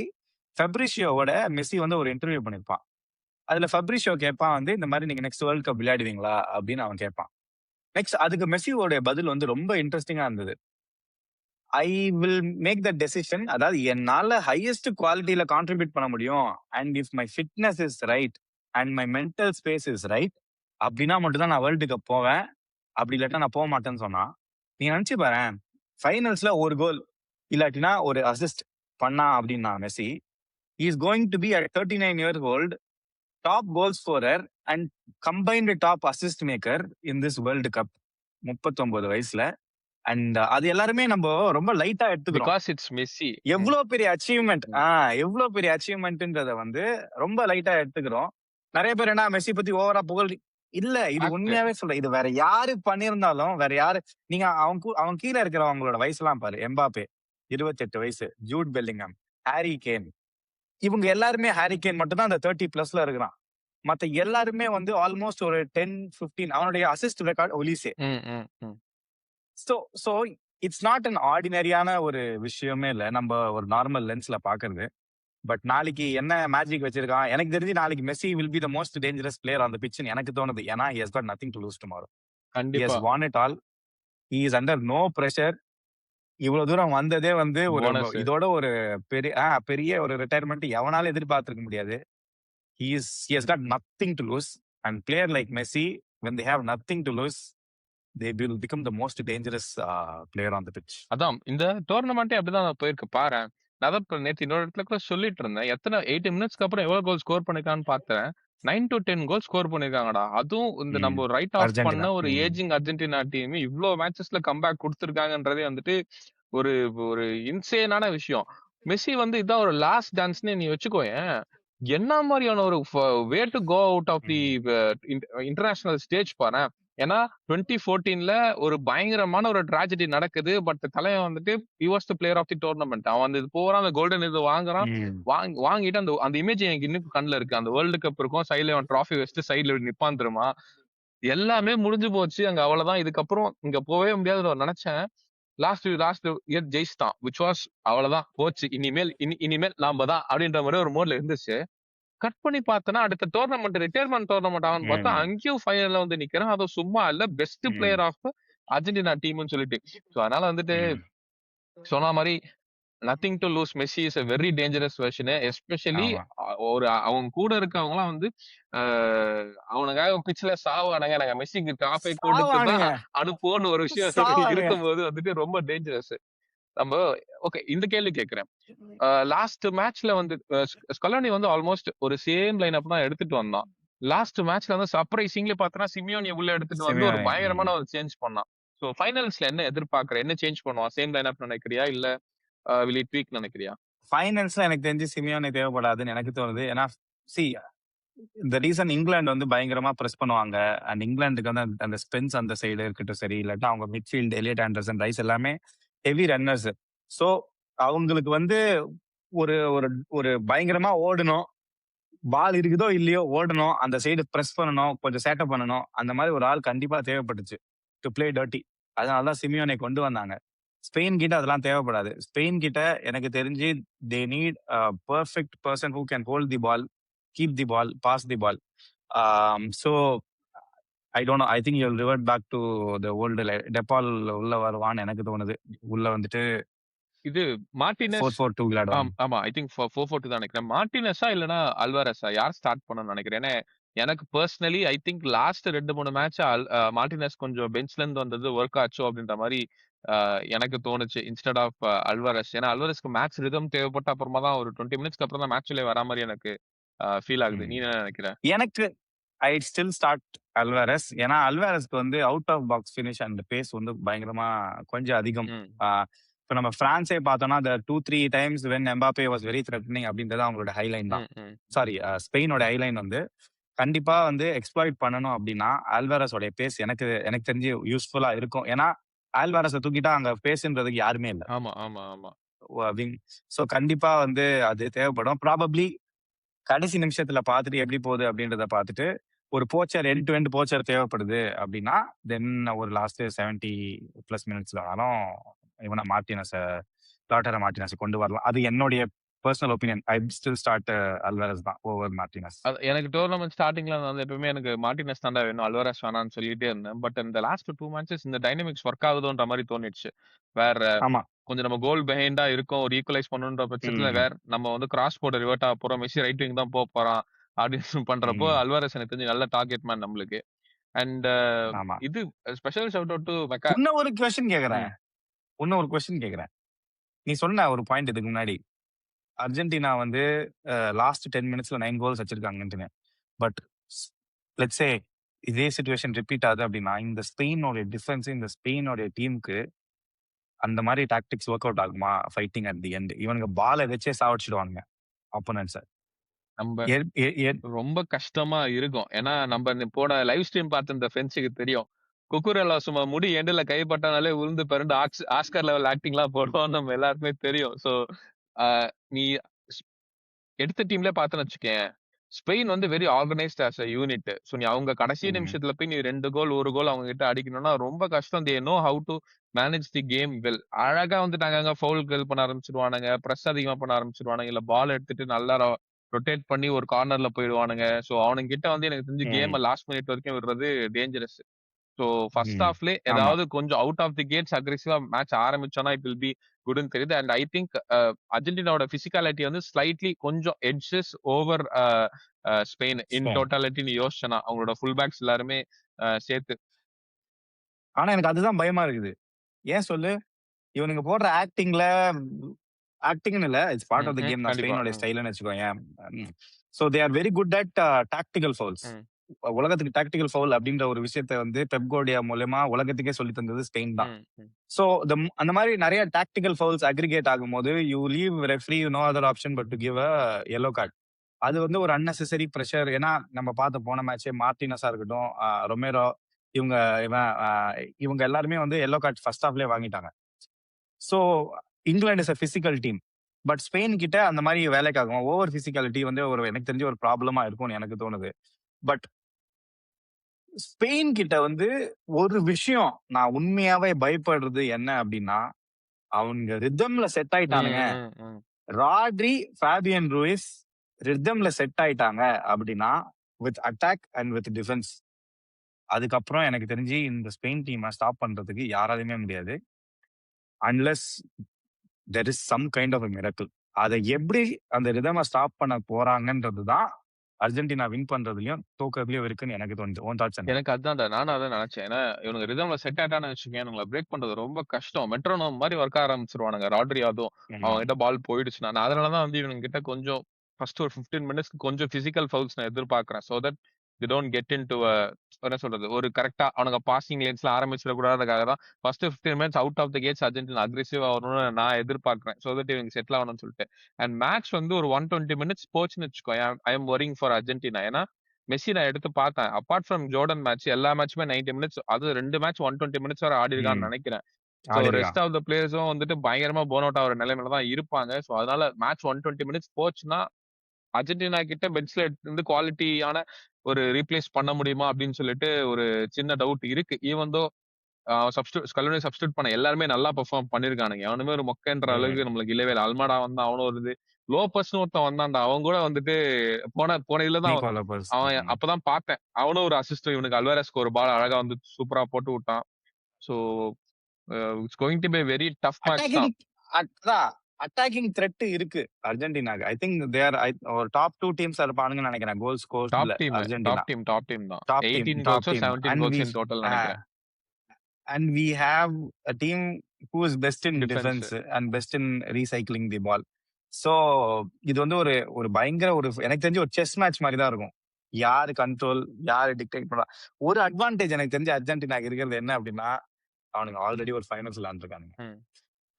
ஃபெப்ரிஷியோவோட மெஸ்ஸி வந்து ஒரு இன்டர்வியூ பண்ணிருப்பான். அதுல ஃபெப்ரிஷியோ கேட்பான் வந்து இந்த மாதிரி நீங்க நெக்ஸ்ட் வேர்ல்ட் கப் விளையாடுவீங்களா அப்படின்னு அவன் கேட்பான். நெக்ஸ்ட் அதுக்கு மெஸ்ஸியோட பதில் வந்து ரொம்ப இன்ட்ரெஸ்டிங்கா இருந்தது. I will make the decision, அதாவது என்னால ஹையஸ்ட் குவாலிட்டியில கான்ட்ரிபியூட் பண்ண முடியும் and if my fitness is right and my mental space is right அப்படின்னா மட்டும் தான் நான் வேர்ல்டு கப் போவேன். அப்படி இல்லாட்டா நான் போக மாட்டேன்னு சொன்னா, நீ நினைச்சு பாரு, ஃபைனல்ஸ்ல ஒரு கோல் இல்லாட்டினா ஒரு அசிஸ்ட் பண்ணா அப்படின்னா Messi is going to be at 39 years old top goal scorer and combined top assist maker in this world cup 39 வயசுல. அண்ட் அது எல்லாருமே நம்ம ரொம்ப லைட்டா எடுத்துக்கிறோம். Because it's Messi. எவ்வளவு பெரிய அச்சீவ்மெண்ட் எவ்வளவு பெரிய அச்சீவ்மெண்ட்ன்றத வந்து ரொம்ப லைட்டா எடுத்துக்கிறோம். நிறைய பேர் என்ன மெஸ்ஸி பத்தி ஓவரா புகழ் இல்ல, இது Fact. உண்மையாவே சொல்றேன். இது வேற யாரு பண்ணியிருந்தாலும் வேற யாரு, நீங்க அவங்க கீழே இருக்கிறவங்களோட வயசுலாம் பாரு. எம்பாப்பே 28 வயசு, ஜூட் பெல்லிங்ஹாம், ஹாரி கேன், இவங்க எல்லாருமே ஹாரி கேன் மட்டும் தான் அந்த 30+ இருக்கிறான். மத்த எல்லாருமே வந்து ஆல்மோஸ்ட் ஒரு 10-15. அவனுடைய அசிஸ்ட் ரெக்கார்ட் ஒலிசே. ம், ம், ம். ஸோ இட்ஸ் நாட் அன் ஆர்டினரியான ஒரு விஷயமே இல்லை நம்ம ஒரு நார்மல் லென்ஸ்ல பாக்குறது. பட் நாளைக்கு என்ன மேஜிக் வச்சிருக்கான் எனக்கு தெரிஞ்சு, நாளைக்கு Messi will be the most dangerous player on the pitch எனக்கு தோணுது. ஏன்னா he has got nothing to lose tomorrow. He has கண்டிப்பா won it all. He is under no pressure. இவ்வளவு தூரம் வந்ததே வந்து ஒரு போனஸ். இதோட ஒரு பெரிய ஒரு ரிட்டையர்மெண்ட் எவனாலும் எதிர்பார்த்திருக்க முடியாது. He has got nothing to lose. And player like Messi, when they have nothing to lose, they will become the most dangerous player on the pitch. அதான் இந்த டோர்னமெண்ட்டே அப்படிதான் போயிருக்கு பாரேன். நான் தான் இப்ப நேத்து இன்னொரு இடத்துல கூட சொல்லிட்டு இருந்தேன். எத்தனை 80 மினிட்ஸ்க்கு அப்புறம் எவ்வளவு கோல் ஸ்கோர் பண்ணிருக்கான்னு பார்த்தேன். 9 to 10 கோல் ஸ்கோர் பண்ணிருக்காங்கடா. அதுவும் இந்த நம்ம ரைட் ஆஃப் பண்ண அர்ஜென்டினா. ஒரு ஏஜிங் அர்ஜென்டினா டீம் இவ்வளவு மேட்சஸ்ல கம்பேக் கொடுத்திருக்காங்கன்றதே வந்துட்டு ஒரு ஒரு இன்சேனான விஷயம். மெஸ்ஸி வந்து இதான் ஒரு லாஸ்ட் டான்ஸ்னே நீ வச்சுக்கோயேன். என்ன மாதிரியான ஒரு way to go out of the international stage பாரு. ஏன்னா 2014ல ஒரு பயங்கரமான ஒரு ட்ராஜடி நடக்குது. பட் தலைவன் வந்துட்டு he was the player of the tournament. அவன் வந்து போறான், அந்த கோல்டன் இது வாங்குறான். வாங்கிட்டு அந்த அந்த இமேஜ் எனக்கு இன்னும் கண்ணுல இருக்கு. அந்த வேர்ல்டு கப் இருக்கும், சைட்ல அவன் ட்ராஃபி வச்சுட்டு சைட்ல நிப்பான் தெரியுமா. எல்லாமே முடிஞ்சு போச்சு அங்க, அவ்வளவுதான். இதுக்கப்புறம் இங்க போவே முடியாதுன்னு நினைச்சேன். லாஸ்ட் இயர் ஜெயிச்சிட்டான், which was அவ்வளவுதான் போச்சு. இனிமேல் நாம தான் அப்படின்ற மாதிரி ஒரு மோட்ல இருந்துச்சு. கட் பண்ணி பார்த்தேன்னா, அடுத்த டோர்னமெண்ட் ரிட்டயர்மென்ட் டோர்னமெண்ட் ஆகும்ன்னு பார்த்தா, ம். அங்கேயும் ஃபைனல்ல வந்து நிக்கிறான். அதுவும் சும்மா இல்ல, பெஸ்ட் ம். பிளேயர் ஆஃப் அர்ஜென்டினா டீம்ன்னு சொல்லிட்டு. சோ அதனால வந்துட்டு ம். சொன்ன மாரி nothing to lose. Messi is a very dangerous version. Especially ஆமா. அவங்க கூட இருக்கவங்கலாம் வந்து அ அவனுக்காக பிட்ச்ல சாவானுங்க. நாங்க மெஸ்ஸிக்கு காப்பை கொடுத்து தான் சாவானுங்க. அனுப்புவோம்னு ஒரு விஷயம் சாவானுங்க. இருக்கும்போது வந்துட்டு ரொம்ப டேஞ்சரஸ். நம்ம ஓகே இந்த கேள்வி கேட்கிறேன். லாஸ்ட் மேட்ச்ல வந்து ஸ்கலோனி வந்து ஆல்மோஸ்ட் ஒரு சேம் லைன் அப் தான் எடுத்துட்டு வந்தான். லாஸ்ட் மேட்ச்ல வந்து சர்ப்ரைசிங்லி பார்த்தனா சிமியோனிய உள்ள எடுத்துட்டு வந்து ஒரு சிமியோனே. ம். பயங்கரமான ஒரு சேஞ்ச் பண்ணான். சோ ஃபைனல்ஸ்ல என்ன எதிர்பார்க்கிற? என்ன சேஞ்ச் பண்ணுவான்? சேம் லைன் அப் நினைக்கிறியா? இல்ல வில் ஹி ட்வீக் நினைக்கிறியா? ஃபைனல்ஸ்ல எனக்கு தெரிஞ்சு சிமியோனே தேவைப்படாதுன்னு எனக்கு தோணுது. ஏன்னா சி இந்த ரீசன் இங்கிலாந்து வந்து பயங்கரமா பிரஸ் பண்ணுவாங்க. அண்ட் இங்கிலாந்துக்கு வந்து அந்த ஸ்பென்ஸ் அந்த சைடு இருக்கட்டும் சரி, இல்லாட்டா அவங்க மிட்ஃபீல்ட் எலியட் ஆண்டர்சன், ரைஸ் எல்லாமே ஹெவி ரன்னர்ஸ். ஸோ அவங்களுக்கு வந்து ஒரு ஒரு ஒரு பயங்கரமா ஓடணும். பால் இருக்குதோ இல்லையோ ஓடணும். அந்த சைடு பிரஸ் பண்ணணும். கொஞ்சம் சேட்டப் பண்ணணும். அந்த மாரி ஒரு ஆள் கண்டிப்பா தேவைப்பட்டுச்சு. To play dirty. அதனால தான் சிமியோனை கொண்டு வந்தாங்க. ஸ்பெயின் கிட்ட அதெல்லாம் தேவைப்படாது. ஸ்பெயின் கிட்ட எனக்கு தெரிஞ்சு they need a perfect person who can hold the ball, keep the ball, pass the ball. So I don't know. I think you will revert back to the old டெபால் உள்ள வருவான்னு எனக்கு தோணுது. உள்ள வந்துட்டு இது மார்டினஸ் 4-4-2 விளையாடுவாங்க. ஆமா. ஐ திங்க் 4-4-2 தான் நினைக்கிறேன். மார்டினஸா இல்லன்னா அல்வாரெஸா? யார் ஸ்டார்ட் பண்ணணும்னு நினைக்கிறேன்? ஏன்னா, எனக்கு personally I think last 2, 3 match Martinez கொஞ்சம் பெஞ்ச்ல இருந்து வந்தது ஒர்க் ஆச்சோ அப்படின்ற மாரி எனக்கு தோணுச்சு. Instead of Alvarez. ஏன்னா அல்வாரெஸ்க்கு மேட்ச் ரிதம் தேவைப்பட்ட அப்புறமா தான் ஒரு 20 மினிட்ஸ்க்கு அப்புறம் தான் மேட்ச்லயே வரா மாரி எனக்கு ஃபீல் ஆகுது. நீ ம். என்ன நினைக்கிற? எனக்கு ஐட் ஸ்டில் ஸ்டார்ட் அல்வாரஸ். ஏன்னா அல்வாரஸ்க்கு வந்து out of box finish and pace வந்து பயங்கரமா கொஞ்சம் அதிகம். ம். இப்ப நம்ம பிரான்ஸே பார்த்தோம்னா, the 2, 3 times when Mbappe was very threatening அப்படின்றது அவங்களோட ஹைலைன் தான். ம். ம். சாரி ஸ்பெயினோட ஹைலைன் வந்து கண்டிப்பா வந்து எக்ஸ்ப்ளாய்ட் பண்ணணும் அப்படின்னா, ஆல்வாரஸோட பேஸ் எனக்கு எனக்கு தெரிஞ்சு யூஸ்ஃபுல்லா இருக்கும். ஏன்னா ஆல்வாரஸ தூக்கிட்டா அங்க பேஸ்ன்றதுக்கு யாருமே இல்ல. ஆமா, ஆமா, ஆமா. விங். ஸோ கண்டிப்பா வந்து அது தேவைப்படும். ப்ராபப்ளி கடைசி நிமிஷத்துல பார்த்துட்டு எப்படி போகுது அப்படின்றத பார்த்துட்டு, ஒரு போச்சர் எண்ட் டு எண்ட் போச்சர் தேவைப்படுது அப்படின்னா, தென் ஒரு லாஸ்ட் 70 பிளஸ் மினிட்ஸ்ல ஆனாலும் இவன மார்டினஸ லாட்டர மார்டினஸ கொண்டு வரலாம். அது என்னுடைய personal opinion. I still start Alvarez தான் ஓவர் மார்டினஸ். எனக்கு டோர்னமெண்ட் ஸ்டார்ட்டிங்ல வந்து எப்பவுமே எனக்கு மார்டினஸ் தான்டா வேணும். அல்வாரெஸ் வேணாம்னு சொல்லிட்டே இருந்தேன். பட் இந்த லாஸ்ட் 2 மேட்சஸ் இந்த டைனமிக்ஸ் ஒர்க் ஆகுதோன்ற மாரி தோணிடுச்சு. வேற ஆமா. கொஞ்சம் நம்ம கோல் பிஹைண்டா இருக்கோம். ஒரு ஈக்குவலைஸ் பண்ணணுன்ற பட்சத்துல ம். வேற நம்ம வந்து கிராஸ் போர்ட ரிவர்ட் ஆக போறோம். மெஸ்ஸி ரைட் விங் தான் போறான். அப்படின்னு பண்றப்போ ம். அல்வாரெஸ் எனக்கு தெரிஞ்சு நல்ல டார்கெட் மேன் நம்மளுக்கு. அண்ட் ஆமா. இது special shout out to Mecca. உன்ன ஒரு கொஸ்டின் கேட்கிறேன். ம். உன்ன ஒரு கொஸ்டின் கேட்கிறேன். நீ சொன்ன ஒரு பாயிண்ட் இதுக்கு முன்னாடி. அர்ஜென்டினா வந்து லாஸ்ட் 10 மினிட்ஸ்ல 9 கோல்ஸ் வச்சிருக்காங்கன்ட்டுன்னு. பட் லெட்ஸ் சே இதே சிச்சுவேஷன் ரிப்பீட் ஆகுது அப்படின்னா, இந்த ஸ்பெயினோட டிஃபென்ஸ், இந்த ஸ்பெயினோட டீமுக்கு அந்த மாரி டாக்டிக்ஸ் ஒர்க் அவுட் ஆகுமா? Fighting at the end. இவனுங்க பால வச்சே சாவடிச்சுடுவாங்க ஆப்போனன்ட்ஸ. நம்ம எர் எ எர் ரொம்ப கஷ்டமா இருக்கும். ஏன்னா நம்ம போன லைவ் ஸ்ட்ரீம் பார்த்த இந்த ஃப்ரெண்ட்ஸுக்கு தெரியும். குக்குரெல்லா சும்மா முடி எண்டுல கைப்பட்டானாலே உளுந்து பெரண்டு ஆஸ்கர் லெவல் ஆக்டிங்லாம் போடுவான்னு நம்ம எல்லாருக்குமே தெரியும். சோ அ நீ எடுத்த டீம்லயே பார்த்தேன்னு வச்சுக்கயேன், ஸ்பெயின் வந்து very organised as a unit. So நீ அவங்க கடைசி ம். நிமிஷத்துல போய் நீ 2 கோல், 1 கோல் அவங்க கிட்ட அடிக்கணும்னா ரொம்ப கஷ்டம். They know how to manage the game well. அழகா வந்துட்டு அங்கங்க ஃபவுல் பண்ண ஆரம்பிச்சுருவானுங்க. பிரஸ் அதிகமா பண்ண ஆரம்பிச்சுருவானுங்க. இல்ல பால் எடுத்துட்டு நல்லா ரொட்டேட் பண்ணி ஒரு கார்னர்ல போயிடுவானுங்க. சோ அவனுங்க கிட்ட வந்து எனக்கு தெரிஞ்சு ம். கேம லாஸ்ட் மினிட் வரைக்கும் விடுறது டேஞ்சரஸ். சோ ஃபர்ஸ்ட் ம். ஹாஃப்லயே ஆமா. ஏதாவது கொஞ்சம் அவுட் ஆஃப் தி கேட்ஸ் அக்ரெசிவா மேட்ச் ஆரம்பிச்சோம்னா இட் வில் பி குட்ன்னு தெரியுது. அண்ட் ஐ திங்க் அர்ஜென்டினாவோட பிசிக்காலிட்டி வந்து ஸ்லைட்லி கொஞ்சம் edges over Spain in Spain. Totality நீ யோசிச்சனா அவங்களோட ஃபுல் பேக்ஸ் எல்லாருமே சேர்த்து. ஆனா எனக்கு அதுதான் பயமா இருக்குது. ஏன் சொல்லு? இவனுங்க போடுற ஆக்டிங்ன்னு இல்ல. It's part of the game தான். கண்டிப்பா. ஸ்பெயினோட ஸ்டைல்ன்னு வச்சுக்கோயேன். So they are very good at tactical fouls. ம், உலகத்துக்கு டாக்டிகல் ஃபவுல் அப்படின்ற ஒரு விஷயத்த வந்து பெப் குவார்டியோலா மூலியமா உலகத்துக்கே சொல்லி தந்தது ஸ்பெயின் தான். ம், ம், சோ அந்த மாதிரி நிறைய டாக்டிக்கல் ஃபவுல்ஸ் அக்ரிகேட் ஆகும்போது you leave referee no other option but to give a yellow card. அது வந்து ஒரு அன்னெசரி பிரஷர். ஏன்னா நம்ம பார்த்த போன மேட்சே மார்டினஸா இருக்கட்டும், ரொமேரோ இவங்க இவன் இவங்க எல்லாருமே வந்து எல்லோ கார்டு ஃபர்ஸ்ட் ஹாஃப்லயே வாங்கிட்டாங்க. So England is a physical team. But Spain கிட்ட அந்த மாதிரி வேலைக்கு ஆகும். ஓவர் பிசிக்காலிட்டி வந்து ஒரு எனக்கு தெரிஞ்ச ஒரு ப்ராப்ளமா இருக்கும்னு எனக்கு தோணுது. பட் ஸ்பெயின் கிட்ட வந்து ஒரு விஷயம் நான் உண்மையாவே பயப்படுறது என்ன அப்படின்னா, அவங்க ரிதம்ல செட் ம், ஆயிட்டானுங்க. ம், ம். ராட்ரி, ஃபேபியன் ரூயிஸ் ரிதம்ல செட் ஆயிட்டாங்க அப்படின்னா with attack and with defence, அதுக்கப்புறம் எனக்கு தெரிஞ்சு இந்த ஸ்பெயின் டீமை ஸ்டாப் பண்றதுக்கு யாராலையுமே முடியாது. Unless there is some kind of miracle. அதை எப்படி அந்த ரிதமை ஸ்டாப் பண்ண போறாங்கன்றது தான் அர்ஜென்டினா வின் பண்றதுலயும் தோக்கறதுலயும் இருக்குன்னு எனக்கு தோணுது. உன் தாட்ஸ் என்ன? எனக்கு அதான்டா. நானும் அதான் நினைச்சேன். ஏன்னா, இவனுங்க ரிதம்ல செட் ஆயிட்டான்னு வச்சுக்கயேன், இவனுங்கள பிரேக் பண்றது ரொம்ப கஷ்டம். மெட்ரோனோம் மாரி ஒர்க் ஆரம்பிச்சுருவானுங்க. ராட்ரி அதுவும். ஆமா. அவன் கிட்ட பால் போயிடுச்சுன்னா, நான் அதனால தான் வந்து இவனுங்க கிட்ட கொஞ்சம் ஃபர்ஸ்ட் ஒரு 15 மினிட்ஸ்க்கு கொஞ்சம் பிசிக்கல் ஃபவுல்ஸ் நான் எதிர்பார்க்கிறேன். So that they don't get into என்ன சொல்றது? ஒரு கரெக்ட்டா அவனுங்க பாசிங் லேன்ஸ்ல ஆரம்பிச்சிடக்கூடாதுக்காக தான் first 15 minutes out of the gates Argentina அக்ரெசிவா வரணும்னு நான் எதிர்பார்க்கிறேன். சோ தட் இவங்க செட்டில் ஆகணும்னு சொல்லிட்டு. அண்ட் மேட்ச் வந்து ஒரு 120 மினிட்ஸ் போச்சுன்னு வச்சுக்கோயேன், ஐ அம் வொரியிங் ஃபார் அர்ஜென்டினா. ஏன்னா மெஸ்ஸி நான் எடுத்து பார்த்தேன். அப்பார்ட் ஃப்ரம் ஜோர்டன் மேட்ச் எல்லா மேட்சுமே 90 மினிட்ஸ், அது 2 மேட்ச் 120 மினிட்ஸ் வரை ம். ஆடிருக்கான்னு நெனைக்கிறேன். சோ ரெஸ்ட் ஆடிருக்கான். ஆஃப் த பிளேயர்ஸும் வந்துட்டு பயங்கரமா பர்ன் அவுட் ஆகுற நிலைமையில தான் இருப்பாங்க. சோ அதனால மேட்ச் 120 மினிட்ஸ் போச்சுன்னா, அர்ஜென்டினா கிட்ட பெஞ்ச்ல இருந்து குவாலிட்டியான ஒரு ரீப்ளேஸ் பண்ண முடியுமா அப்படின்னு சொல்லிட்டு ஒரு சின்ன டவுட் இருக்கு. ஈவன் தோ ஸ்கலோனி சப்ஸ்டிட்யூட் பண்ண எல்லாருமே நல்லா பெர்ஃபார்ம் பண்ணிருக்கானுங்க. எவனுமே ஒரு மொக்கன்ற ம். அளவுக்கு நம்மளுக்கு இல்லவே இல்ல. அல்மாடா வந்தான், அவனும் ஒரு இது. லோபஸ்ன்னு ஒருத்தன் வந்தான்டா. அவன் கூட வந்துட்டு போன போன இதுல தான் நீக்கோ லாபஸ். அவன் அப்பதான் பார்த்தேன். அவனும் ஒரு அசிஸ்ட் இவனுக்கு அல்வாரஸ்க்கு ஒரு பால் அழகா வந்து சூப்பரா போட்டு விட்டான். So it's going to be very tough match attacking தான். அதான் அட்டாக்கிங் த்ரெட் இருக்கு அர்ஜென்டினாக்கு. ஐ திங்க் தேர் ஒரு டாப் 2 டீம்ஸ் இருப்பானுங்கன்னு நினைக்கிறேன் கோல் ஸ்கோர்ஸ்ல அர்ஜென்டினா. டாப் டீம் தான். டாப் டீம் 18 டாப் கோல்ஸோ team 17 and goals in total நெனைக்கிறேன். we have a team who is best in defence. defense and best in recycling the ball. So இது வந்து ஒரு ஒரு பயங்கர ஒரு எனக்கு தெரிஞ்சு ஒரு செஸ் மேட்ச் மாதிரி தான் இருக்கும். யாரு கண்ட்ரோல், யாரு டிக்டேட் பண்றா. ஒரு அட்வான்டேஜ் எனக்கு தெரிஞ்சு அர்ஜென்டினாக்கு இருக்கிறது என்ன அப்படின்னா, அவனுங்க ஆல்ரெடி ஒரு ஃபைனல்ஸ் விளையாண்டுருக்கானுங்க. ம்.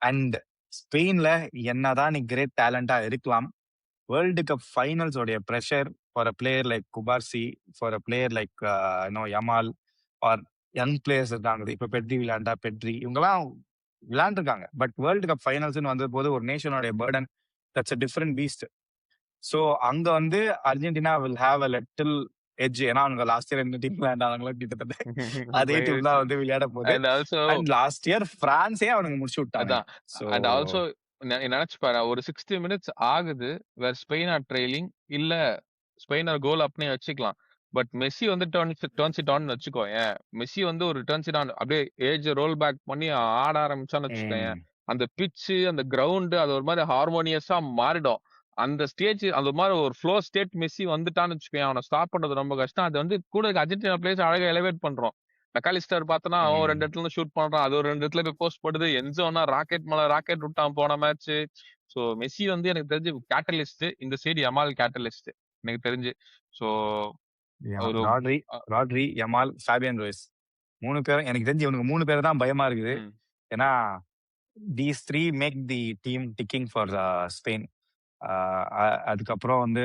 அண்ட் ஸ்பெயின்ல என்னதான் நீ கிரேட் டேலண்டா இருக்கலாம், வேர்ல்டு கப் ஃபைனல்ஸ் உடைய pressure for a player like Cubarsi, for a player like Yamal or young players இருக்காங்க. இப்ப பெட்ரி விளையாண்டா பெட்ரி இவங்கெல்லாம் விளையாண்டுருக்காங்க. பட் வேர்ல்டு கப் ஃபைனல்ஸ்னு வந்த போது ஒரு நேஷனோடைய burden that's a different beast. So அங்க வந்து Argentina will have a little edge. ஏன்னா அவங்க லாஸ்ட் இயர் 2 டீம் விளையாண்டாங்களோ கிட்டத்தட்ட அதே டீம் தான் வந்து விளையாட போகுது. And also and last year பிரான்ஸே அவனுங்க முடிச்சு விட்டாங்க. அதான். ஸோ அண்ட் ஆல்சோ நெனச்சு பாரு. ஒரு 60 மினிட்ஸ் ஆகுது. வேர் ஸ்பெயின் ஆர் ட்ரெய்லிங். இல்ல ஸ்பெயின் ஆர் கோல் அப்னே வச்சுக்கலாம். பட் மெஸ்ஸி வந்து டர்ன்ஸ் இட் ஆன்னு வச்சுக்கோயேன். மெஸ்ஸி வந்து ஒரு டர்ன்ஸ் இட் ஆன் அப்படியே ஏஜ் ரோல் பேக் பண்ணி ஆட ஆரம்பிச்சான்னு வச்சுக்கோயேன். அந்த பிட்ச், அந்த கிரவுண்ட் அது ஒரு மாதிரி ஹார்மோனியஸா மாறிடும். அந்த ஸ்டேஜ் அந்த மாதிரி ஒரு ஃப்ளோ ஸ்டேட் மெஸ்ஸி வந்துட்டான்னு வச்சுக்கோயேன். அவனை ஸ்டாப் பண்றது ரொம்ப கஷ்டம். அது வந்து கூட அர்ஜென்டினா பிளேயர்ஸ் அழகா எலிவேட் பண்றோம். மெக்காலிஸ்டர் பார்த்தனா அவன் 2 இடத்துல இருந்து ஷூட் பண்றான். அது ஒரு 2 இடத்துல போய் போஸ்ட் போடுது. என்சோனா ராக்கெட் மேல ராக்கெட் விட்டான் போன மேட்ச். சோ மெஸ்ஸி வந்து எனக்கு தெரிஞ்சு கேட்டலிஸ்ட். இந்த சைடு யமால் கேட்டலிஸ்ட் எனக்கு தெரிஞ்சு. சோ ஒரு Rodri, Rodri, Yamal, Fabian Ruiz 3 பேரும் எனக்கு தெரிஞ்சு இவனுக்கு 3 பேர் தான் பயமா இருக்குது. ஏன்னா these 3 make the team ticking for Spain. அதுக்கப்புறம் வந்து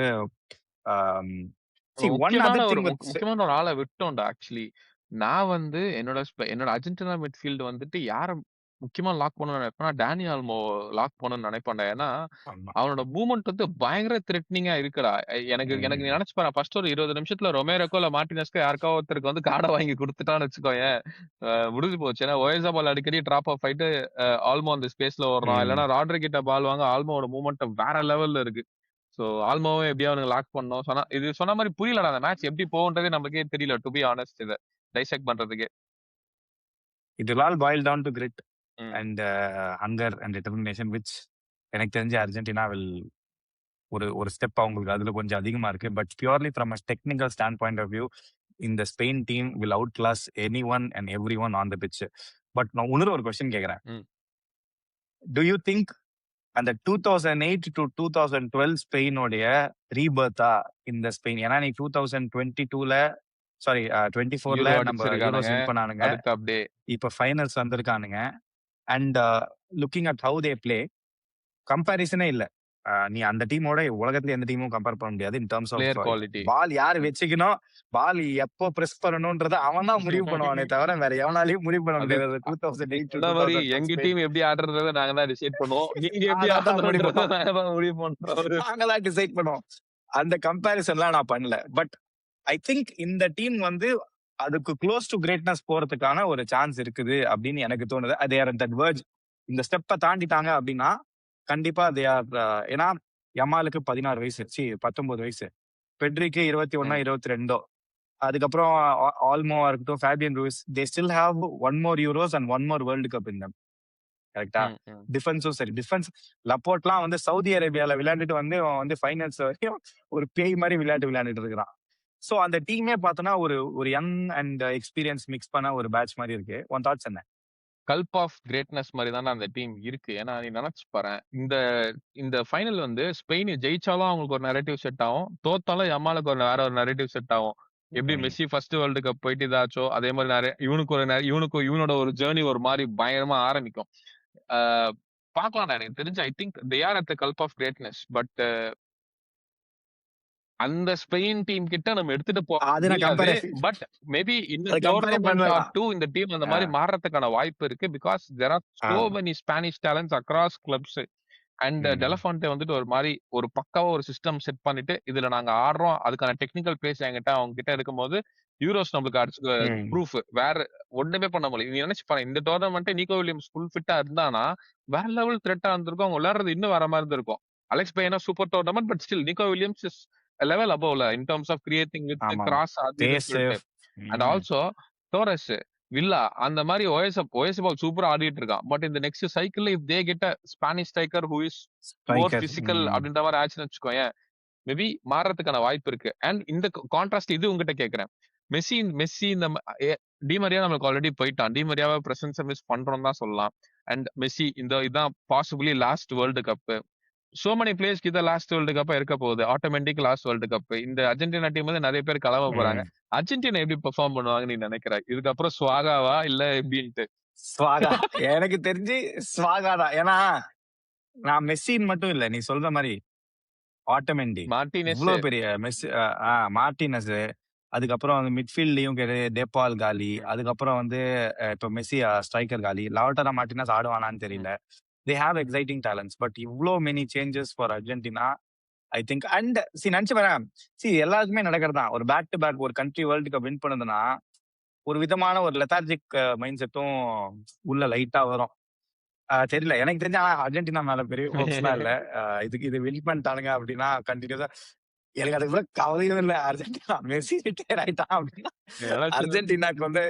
see one முக்கியமான other ஒரு thing with முக்கியமான ஒரு ஆளை விட்டோம்டா ஆக்சுவலி. நான் வந்து என்னோட அர்ஜென்டினா மிட்ஃபீல்ட் வந்துட்டு யார முக்கியமா லாக் பண்ணணும்னு நினைப்பேன்னா, டானி ஆல்மோ லாக் பண்ணணும்னு நினைப்பேன்டா. ஏன்னா, ஆமா. அவனோட மூவ்மெண்ட் வந்து பயங்கர த்ரெட்னிங்கா இருக்குடா. எனக்கு எனக்கு நீ நினைச்சு பாரு, ஃபர்ஸ்ட் ஒரு 20 நிமிஷத்துல ரொமேரோக்கோ இல்ல மார்டினஸ்க்கோ யாருக்கோ ஒருத்தருக்கு வந்து கார்ட வாங்கி குடுத்துட்டான்னு வச்சுக்கோயேன், முடிஞ்சு போச்சு. ஏன்னா ஓயசாபால் அடிக்கடி டிராப் ஆஃப் ஆயிட்டு ஆல்மோ அந்த ஸ்பேஸ்ல ஓடுறான். இல்லன்னா ராட்ரி கிட்ட பால் வாங்க ஆல்மோவோட மூவ்மெண்ட் வேற லெவல்ல இருக்கு. சோ ஆல்மோவும் எப்படியா அவனுக்கு லாக் பண்ணணும். இது சொன்ன மாதிரி புரியலடா. அந்த மேட்ச் எப்படி போகுன்றதே நமக்கே தெரியல. டு பி ஆனஸ்ட் இத டைசெக்ட் பண்றதுக்கே. it will all boil down to grit ம். and hunger and determination which எனக்கு தெரிஞ்சு அர்ஜென்டினா வில் ஒரு ஸ்டெப் அவங்களுக்கு அதுல கொஞ்சம் அதிகமா இருக்கு. But purely from a technical standpoint of view இந்த Spain team will outclass anyone and everyone on the pitch. But நான் இன்னொரு ஒரு கொஸ்டின் கேட்கிறேன். டு யூ திங்க் அந்த 2008 to 2012 ஸ்பெயினோடைய ரீபர்த்தா இந்த ஸ்பெயின்? ஏன்னா நீ 2022ல சாரி 24ல நம்ம யூரோஸ் வின் பண்ணானுங்க. அடுத்து அப்படியே இப்ப ஃபைனல்ஸ் வந்திருக்கானுங்க. And looking at how they play கம்பேரிசனே இல்ல. நீ அந்த டீமோட உலகத்துல எந்த டீமும் கம்பேர் பண்ண முடியாது in terms player of quality. Ball யாரு வச்சுக்கணும், பால் எப்போ பிரஸ் பண்ணணும்ன்றத அவன் தான் முடிவு பண்ணுவானே தவிர வேற எவனாலையும் முடிவு பண்ண முடியாது. 2008 to சொன்ன மாதிரி 2012 எங்க ஸ்பெயின் டீம் எப்படி ஆடுறத நாங்க தான் டிசைட் பண்ணுவோம். நீங்க எப்படி அதான் முடிவு ஆடுறத பண்ணுவோம். நாங்க தான் முடிவு பண்றோம். நாங்க தான் டிசைட் பண்ணுவோம். அந்த கம்பேரிசன்லாம் நான் பண்ணல. பட் ஐ திங்க் இந்த டீம் வந்து அதுக்கு க்ளோஸ் டு கிரேட்னஸ் போறதுக்கான ஒரு சான்ஸ் இருக்குது அப்படின்னு எனக்கு தோணுது. தட் வேர்ஜ் இந்த ஸ்டெப்பை தாண்டிட்டாங்க அப்படின்னா கண்டிப்பா தே ஆர். ஏன்னா யமாலுக்கு 16 வயசு. 19 வயசு. பெட்ரிக்கு 21 ம். 22. அதுக்கப்புறம் ஆல்மோவா இருக்கட்டும், Fabian Ruiz. They still have 1 more euros and 1 more world cup in them. கரெக்ட்டா? ம். ம். டிஃபென்ஸும் சரி. லப்போர்ட்லாம் வந்து சவுதி அரேபியால விளையாண்டுட்டு வந்து அவன் வந்து ஃபைனல்ஸ் வரையும் ஒரு பேய் மாரி விளையாண்டுட்டு இருக்கிறான். சோ அந்த டீமே பார்த்தோம்னா ஒரு ஒரு யங் அண்ட் எக்ஸ்பீரியன்ஸ் மிக்ஸ் பண்ண ஒரு பேட்ச் மாரி இருக்கு. உன் தாட்ஸ் என்ன? கல்ப் ஆஃப் கிரேட்னஸ் மாரி தான அந்த டீம் இருக்கு. ஏன்னா, நீ நெனச்சு பாரேன். இந்த இந்த ஃபைனல் வந்து ஸ்பெயின் ஜெயிச்சாலும் அவங்களுக்கு ஒரு நரேட்டிவ் செட் ஆகும். தோத்தாலும் யமாலுக்கு வேற ஒரு நரேட்டிவ் செட் ஆகும். எப்படி ம். மெஸ்ஸி ஃபர்ஸ்ட் வேர்ல்ட் கப் போயிட்டு இதாச்சோ, அதே மாரி இவனோட ஒரு ஜர்னி ஒரு மாரி பயங்கரமா ஆரம்பிக்கும். ஆ பார்க்கலாம் எனக்கு தெரிஞ்சு I think they are at the gulf of greatness. But அந்த ஸ்பெயின் டீம் கிட்ட நம்ம எடுத்துட்டு போக அது நான் முடியாது. கம்பேரே பட் மேபி இந்த அது கம்பேரே டோர்னமென்ட் ஆர் பண்ணலாம். 2 இந்த டீம் அந்த ஆ, மாரி மாறுறதுக்கான வாய்ப்பு இருக்கு. Because there are uh. So many Spanish talents across clubs. And hmm. De la Fuente வந்துட்டு ஒரு மாரி ஒரு பக்காவா ஒரு சிஸ்டம் செட் பண்ணிட்டு, இதுல நாங்க ஆடுறோம். அதுக்கான டெக்னிக்கல் பிளேஸ் அவங்க கிட்ட இருக்கும்போது, யூரோஸ் நம்மளுக்கு அடிச்சு ம். ப்ரூஃப். வேற ஒண்ணுமே பண்ண முடியல. நீ நெனச்சு பாரு. இந்த டோர்னமென்ட் நிக்கோ வில்லியம்ஸ் ஃபுல் ஃபிட்டா இருந்தானா, வேற லெவல் த்ரெட்டா இருந்திருக்கும். அவங்க விளையாடுறது இன்னும் வேற மாரி இருந்திருக்கும். அலெக்ஸ் பையனா super tournament. But still Nico Williams is level அபோவ்ல in terms of creating with ஆமாமா. கிராஸ் அது இதுன்னு பேஸு சொல்லிட்டு. அண்ட் ம். ஆல்சோ டோரஸ், வில்லா அந்த மாரி ஓஎஸ்எபால் சூப்பரா ஆடிட்டு இருக்கான். பட் இந்த நெக்ஸ்ட் சைக்கிள்ல if they get a Spanish striker who is more striker. Physical ம். அப்படின்ற மாரி ஆச்சுன்னு வச்சுக்கோயேன். மேபி மாறுறதுக்கான வாய்ப்பு இருக்கு. அண்ட் இந்த கான்ட்ராஸ்ட் இது உங்ககிட்ட கேட்கிறேன். மெஸ்ஸி மெஸ்ஸி இந்த டி மரியா நம்மளுக்கு ஆல்ரெடி போயிட்டான். டி மரியாவை பிரசன்ஸ மிஸ் பண்றோம் தான் சொல்லலாம். அண்ட் மெஸ்ஸி இதான் possibly last world cup. So many பிளேயர்ஸ்க்கு இதான் லாஸ்ட் வேர்ல்டு கப்பா இருக்க போகுது. Automatic last world cup. இந்த அர்ஜென்டினா டீம் வந்து நெறைய பேர் கலவ போறாங்க. ம். அர்ஜென்டினா எப்படி பெர்ஃபார்ம் பண்ணுவாங்கன்னு நீ நினைக்கிற? இதுக்கப்புறம் ஸ்வாகாவா இல்ல எப்படின்ட்டு? ஸ்வாகா. எனக்கு தெரிஞ்சு ஸ்வாகா தான். ஏன்னா, நான் மெஸ்ஸின்னு மட்டும் இல்ல. நீ சொல்ற மாரி ஆட்டமெண்டி. மார்டினெஸ். இவ்ளோ பெரிய மெஸ்ஸி மார்டினஸ். அதுக்கப்புறம் வந்து மிட்ஃபீல்ட்லயும் டேபால் காலி. அதுக்கப்புறம் வந்து இப்ப மெஸ்ஸி ஸ்ட்ரைக்கர் காலி. லவுட்டாரோ மார்டினஸ் ஆடுவானான்னு ம். தெரியல. They have exciting talents. But இவ்ளோ many changes for Argentina. I think and நெனச்சு பாரேன். எல்லாருக்குமே நடக்கிறது தான். ஒரு பேக் டு பேக் ஒரு கண்ட்ரி வேர்ல்ட் கப் வின் பண்ணுதுன்னா, ஒரு விதமான ஒரு லெதார்ஜிக் மைண்ட் செட்டும் உள்ள லைட்டா வரும். தெரியல. எனக்கு தெரிஞ்சு ஆனா அர்ஜென்டினா மேல பெரிய ஹோப்ஸ்லாம் இல்ல. இது வின் பண்ணிட்டானுங்க அப்டின்னா கன்டினியூஸா எனக்கு அதுக்கு கூட கவலையும் இல்ல. அர்ஜென்டினா மெஸ்ஸி ரிட்டயர் ஆயிட்டான் அப்டின்னா, ஏதாச்சும் அர்ஜென்டினாக்கு வந்து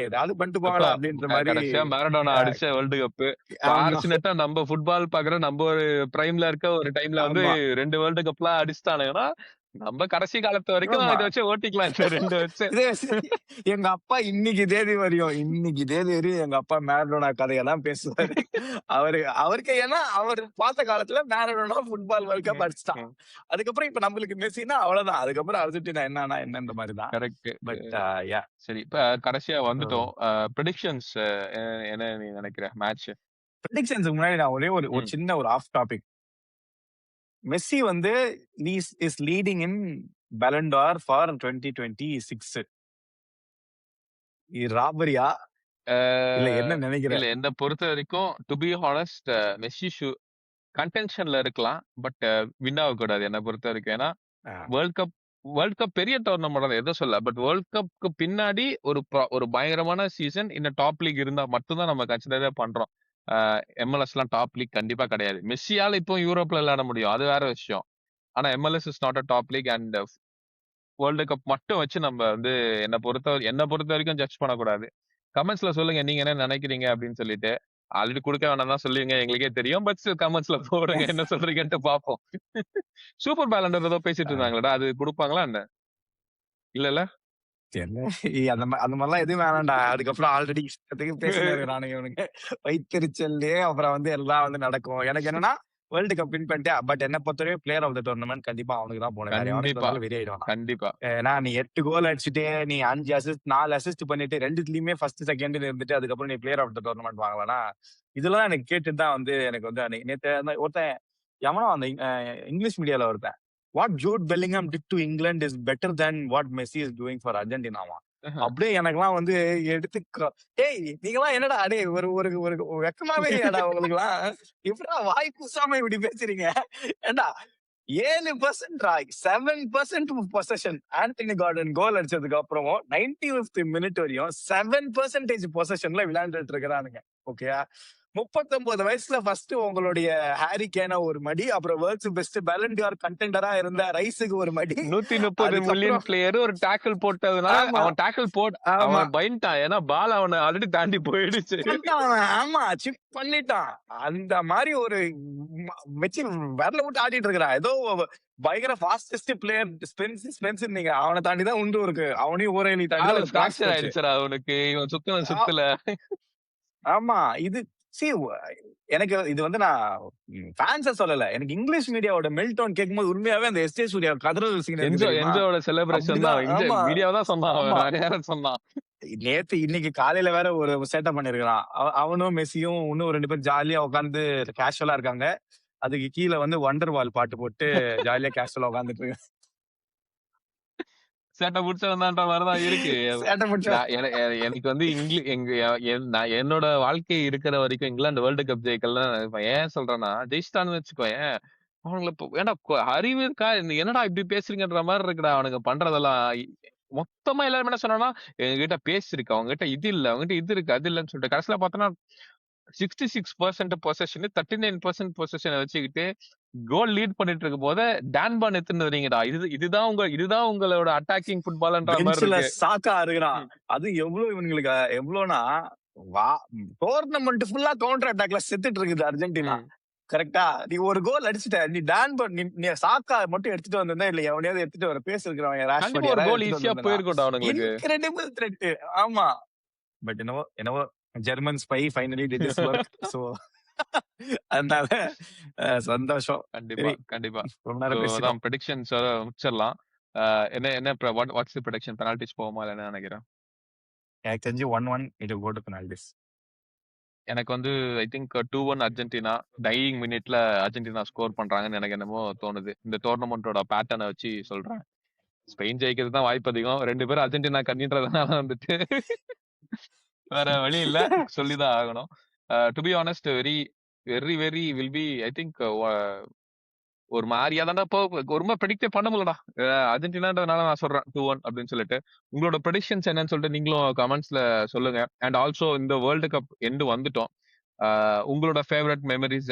ஏதாவது பண்ணிட்டு அப்ப போங்கடா அப்டின்ற மாரி. கடைசியா மேரடோனா அ அடிச்ச வேர்ல்டு கப். ஆமா, ஃபார்ச்சுனேட்டா நம்ம ஃபுட்பால் பாக்குற நம்ம ஒரு பிரைம்ல இருக்க ஒரு டைம்ல வந்து ஆமா, 2 வேர்ல்டு கப்லாம் அடிச்சுட்டானுங்கன்னா, நம்ம கடைசி காலத்து வரைக்கும் ஆமா. இத வச்சு ஓட்டிக்கலாம் இந்த 2 வச்சு. இதே எங்க அப்பா இன்னைக்கு தேதி வரையும் எங்க அப்பா மேரடோனா கதைய தான் பேசுவாரு. அவருக்கு ஏன்னா அவர் பார்த்த காலத்துல மேரடோனா ஃபுட்பால் வேர்ல்ட் கப் ம், அடிச்சுட்டான். ம். அதுக்கப்புறம் இப்ப நம்மளுக்கு மெஸ்ஸினா அவ்வளவுதான். அதுக்கப்புறம் அர்ஜென்டினா என்னன்ற மாரி தான். கரெக்ட். But yeah. சரி. இப்ப கடைசியா வந்துட்டோம். பிரெடிக்ஷன்ஸ் என்ன நீ நினைக்கிற மேட்ச்? பிரெடிக்ஷன்ஸ்க்கு முன்னாடி நான் ஒரே ஒரு ஒரு ம். சின்ன ஒரு ஆஃப் டாபிக். மெஸ்ஸி வந்து is leading in Balan d'Or for 2026. இது ராபரியா? ஆ இல்ல என்ன நினைக்கிற? இல்ல என்ன பொறுத்தவரைக்கும் டு பி ஹானஸ்ட் மெஸ்ஸி கன்டென்ஷன்ல இருக்கலாம். பட் வின் ஆகக்கூடாது என்ன பொறுத்தவரைக்கும். ஏன்னா ஆ. வேர்ல்ட் கப் வேர்ல்ட் கப் பெரிய டோர்னமெண்ட் தான் எத சொல்ல. பட் வேர்ல்ட் கப்க்கு பின்னாடி ஒரு பயங்கரமான சீசன் இந்த டாப் லீக் இருந்தா மட்டும் தான் நம்ம கன்சிடரே பண்றோம். எம்எல்எஸ்லாம் டாப் லீக் கண்டிப்பா கிடையாது. மெஸ்ஸியால இப்போ யூரோப்ல விளையாட முடியும். அது வேற விஷயம். ஆனா MLS is not a top league. And world cup மட்டும் வச்சு நம்ம வந்து என்ன பொறுத்த வரைக்கும் ஜட்ஜ் பண்ணக்கூடாது. கமெண்ட்ஸ்ல சொல்லுங்க நீங்க என்ன நினைக்கிறீங்க அப்படின்னு சொல்லிட்டு. ஆல்ரெடி குடுக்க வேணாம் தான் சொல்லுவீங்க எங்களுக்கே தெரியும். பட் ஸ்டில் கமெண்ட்ஸ்ல போடுங்க என்ன சொல்றீங்கன்ட்டு பார்ப்போம். சூப்பர் பேலண்டர் ஏதோ பேசிட்டு ஆ. இருந்தாங்களேடா. அது குடுப்பாங்களா என்ன? இல்லல்ல? தெரியல. அந்த மாரிலாம் எதுவும் வேணாம்டா. அதுக்கப்புறம் ஆல்ரெடி இஷ்டத்துக்கு பேசினு இருக்கிறானுங்க இவனுங்க. வயித்தெரிச்சல்லயே அப்புறம் வந்து எல்லாம் வந்து நடக்கும். எனக்கு என்னன்னா, வேர்ல்டு கப் வின் பண்ணிட்டு பட் என்ன பொறுத்தவரைக்கும் பிளேயர் ஆஃப் த டூர்னமென்ட் கண்டிப்பா அவனுக்கு தான் போணும். வேற எவனுக்கு கண்டிப்பா, தந்தாலும் வெறி ஆயிடுவான் நான். கண்டிப்பா. ஏன்னா நீ 8 கோல் அடிச்சுட்டு, நீ 5 அசிஸ்ட் 4 அசிஸ்ட் பண்ணிட்டு 2த்துலயுமே ஃபர்ஸ்ட், செகண்ட்ன்னு இருந்துட்டு அதுக்கப்புறம் நீ பிளேயர் ஆஃப் த டூர்னமென்ட் வாங்கலன்னா, இதெல்லாம் எனக்கு கேட்டுட்டு தான் வந்து எனக்கு வந்து நேத்து ஒருத்தன் எவனோ அந்த இங்கிலீஷ் மீடியால ஒருத்தன், "what Jude Bellingham did to England is better then what Messi is doing for அர்ஜென்டினாவாம்." ஆஹ. அப்படியே எனக்கெல்லாம் வந்து எடுத்து டேய் நீங்கலாம் என்னடா டேய் ஒரு ஒரு ஒரு வெக்கமாவே இல்லையாடா உங்களுக்குலாம்? எப்படிடா வாய் கூசாம இப்படி பேசுறீங்க? ஏன்டா 7% 7% பொசஷன். ஆண்டனி கார்டன் கோல் அடிச்சதுக்கு அப்புறமும் 95th மினிட் வரையும் 7% பொசஷன்ல விளையாண்டுட்டு இருக்கிறானுங்க. ஓகேயா? 39 வயசுல ஃபர்ஸ்ட் உங்களுடைய ஹாரி கேன ஒரு மடி, அப்புறம் வேர்ல்ட்ஸ் பெஸ்ட் பேலன் டிஆர் கண்டெண்டரா இருந்த ரைஸுக்கு ஒரு மடி, 130 மில்லியன் அதுக்கப்புறம் பிளேயர் ஒரு டாக்கிள் போட்டதுனால ஆமா அவன் டாக்கிள் ஆமா அவன் பயந்துட்டான். ஏன்னா பால் அவனை ஆல்ரெடி தாண்டி போயிடுச்சு. பண்ணிட்டான் அவன். ஆமா சிப் பண்ணிட்டான். அந்த மாதிரி ஒரு வச்சு விரல விட்டு ஆடிட்டு இருக்கிறான். ஏதோ பயங்கர ஃபாஸ்டஸ்ட் பிளேயர் ஸ்பென்ஸ் நீங்க அவனை தாண்டி தான் உண்டு இருக்கு. அவனையும் ஓரேலி தாண்டி கால தான் ஒரு கிராஸ் பிராக்சர் போச்சு. ஆயிடுச்சுடா அவனுக்கு. இவன் சுத்துல. ஆமா இது see எனக்கு இது வந்து நான் ஃபேன்ஸ சொல்லல. எனக்கு இங்கிலீஷ் மீடியாவோட மெல்டவுன் கேட்கும்போது உண்மையாவே அந்த எஸ்.ஜே. சூர்யா கதறல் சீன் இருக்கு தெரியுமா? என்ஜோட செலிப்ரேஷன் தான். அப்படிதான். ஆமா மீடியாவை தான் சொன்னான் அவன். ஆமா. நிறைய நேரம் சொன்னான். இன்னைக்கு காலையில வேற ஒரு சேட்டை பண்ணிருக்கான். அவனும் மெஸ்ஸியும் இன்னும் 2 பேரும் ஜாலியா உட்கார்ந்து கேஷுவலா இருக்காங்க. அதுக்கு கீழ வந்து வண்டர்வால் பாட்டு போட்டு ஜாலியா கேஷுவலா உட்கார்ந்துட்டு இருக்காங்க. சேட்டை புடிச்சவன் தான்ற மாதிரிதான் இருக்கு. சேட்டை முடிச்சா எனக்கு வந்து என்னோட வாழ்க்கை இருக்கிற வரைக்கும் இங்கிலாந்து வேர்ல்டு கப் ஜெயிக்கலாம். ஏன் சொல்றேன்னா ஜெயிச்சிட்டான்னு வச்சுக்கோயேன். அவனுங்களை ஏன்டா அறிவு இருக்கா? என்னடா இப்படி பேசுறீங்கன்ற மாதிரி இருக்குடா அவனுங்க பண்றதெல்லாம். மொத்தமா எல்லாரும் என்ன சொன்னா எங்ககிட்ட பேசிருக்கு, அவங்க கிட்ட இது இல்ல, அவங்க கிட்ட இது இருக்கு, அது இல்லன்னு சொல்லிட்டு கடைசியில பார்த்தோன்னா 66% பொசஷன் 39% பொசஷனை வச்சுக்கிட்டு கோல் லீட் பண்ணிட்டு இருக்கும் போது டான்பான் எத்துன்னு வரீங்கடா. இதுதான் உங்களோட அட்டாக்கிங் ஃபுட்பால்ன்ற மாதிரி பெஞ்ச்ல இருக்கு. சாக்கா இருக்கிறான். அது எவ்வளவு இவங்களுக்கு எவ்வளவுனா டோர்னமெண்ட் ஃபுல்லா கவுண்டர் அட்டாக்ல செத்துட்டு இருக்குது அர்ஜென்டினா. கரெக்டா? நீ ஒரு கோல் அடிச்சுட்ட. நீ டான்பர்ன் நீ சாக்கா மட்டும் எடுத்துட்டு வந்திருந்தா இல்ல எவனையாவது எடுத்துட்டு வர பேசிருக்கிறவங்க கண்டிப்பா ஒரு கோல் ஈஸியா போயிருக்கோம் அவனுங்களுக்கு. Incredible thread. ஆமா பட் என்னவோ German spy finally did is work. So அதனால சந்தோஷம். கண்டிப்பா. ரொம்ப நேரம் பேசிட்டோம். ப்ரெடிக்ஷன்ஸ் முடிச்சிடலாம். என்ன வாட்ஸ் தி ப்ரெடிக்ஷன்? பெனால்டிஸ் போகுமா இல்ல என்ன நினைக்கிறேன்? எனக்கு தெரிஞ்சு 1-1 it will go to penalties. எனக்கு வந்து ஐ திங்க் 2-1 அர்ஜென்டினா. டையிங் மினிட்ல அர்ஜென்டினா ஸ்கோர் பண்றாங்கன்னு எனக்கு என்னமோ தோணுது. இந்த டோர்னமெண்டோட பேட்டர்னை வச்சு சொல்றேன். ஸ்பெயின் ஜெயிக்கிறது தான் வாய்ப்பு அதிகம். 2 பேரும் அர்ஜென்டினா கண்ணின்றதுனால வந்துட்டு வேற வழி இல்ல, சொல்லிதான் ஆகணும். To be honest very very very will be I think ஒரு மாதிரியா தான்டா ஒரு மாதிரி ப்ரெடிக்டே பண்ண முடியலடா. அர்ஜென்டினான்றதுனால நான் சொல்றேன் 2-1 அப்படின்னு சொல்லிட்டு. உங்களோட ப்ரெடிக்ஷன்ஸ் என்னன்னு சொல்லிட்டு நீங்களும் கமெண்ட்ஸ்ல சொல்லுங்க. அண்ட் ஆல்சோ இந்த வேர்ல்டு கப் எண்டு வந்துட்டோம். உங்களோட ஃபேவரட் மெமரிஸ்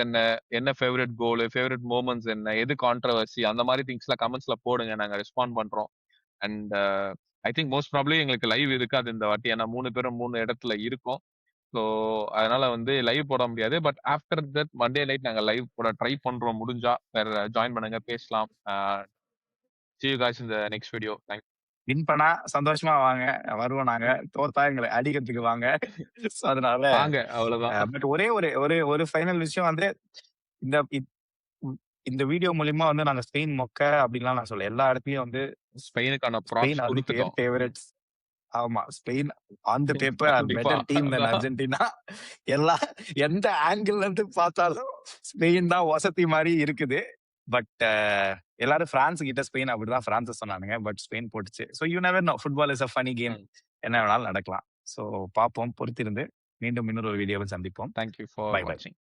என்ன ஃபேவரட் கோல், ஃபேவரட் மூமெண்ட்ஸ் என்ன, எது கான்ட்ரவர்சி, அந்த மாதிரி திங்ஸ்லாம் கமெண்ட்ஸ்ல போடுங்க. நாங்க ரெஸ்பாண்ட் பண்றோம். And I think most probably எங்களுக்கு லைவ் இருக்காது இந்த வாட்டி. ஏன்னா 3 பேரும் 3 இடத்துல இருக்கோம். ஸோ அதனால வந்து லைவ் போட முடியாது. But after that Monday night நாங்க லைவ் போட ட்ரை பண்றோம். முடிஞ்சா வேற ஜாயின் பண்ணுங்க, பேசலாம். see you guys in the next video. Thank you. Win பண்ணா சந்தோஷமா வாங்க, வருவோம் நாங்க. தோத்தா எங்களை அடிக்கிறதுக்கு வாங்க. So அதனால வாங்க, அவ்வளவுதான். பட் ஒரே ஃபைனல் விஷயம் வந்து இந்த இந்த வீடியோ மூலியமா வந்து நாங்க ஸ்பெயின் மொக்க அப்படின்லாம் நான் சொல்ல. எல்லா இடத்துலயும் வந்து ஸ்பெயினுக்கான ப்ராப்ஸ் கொடுத்துட்டோம். ஃபேவரட்ஸ். ஆமா Spain on the paper are better team then Argentina. எந்த ஆங்கிள் இருந்து பார்த்தாலும் ஸ்பெயின் தான் வசதி மாதிரி இருக்குது. பட் எல்லாரும் பிரான்ஸ் கிட்ட ஸ்பெயின் அப்படிதான் பிரான்ஸ் சொன்னானுங்க. பட் ஸ்பெயின் போட்டுச்சு. So you never know, football is a funny game. என்ன வேணாலும் நடக்கலாம். ஸோ பார்ப்போம், பொறுத்திருந்து மீண்டும் இன்னொரு வீடியோவை சந்திப்போம். தேங்க்யூ ஃபார் வாட்சிங்.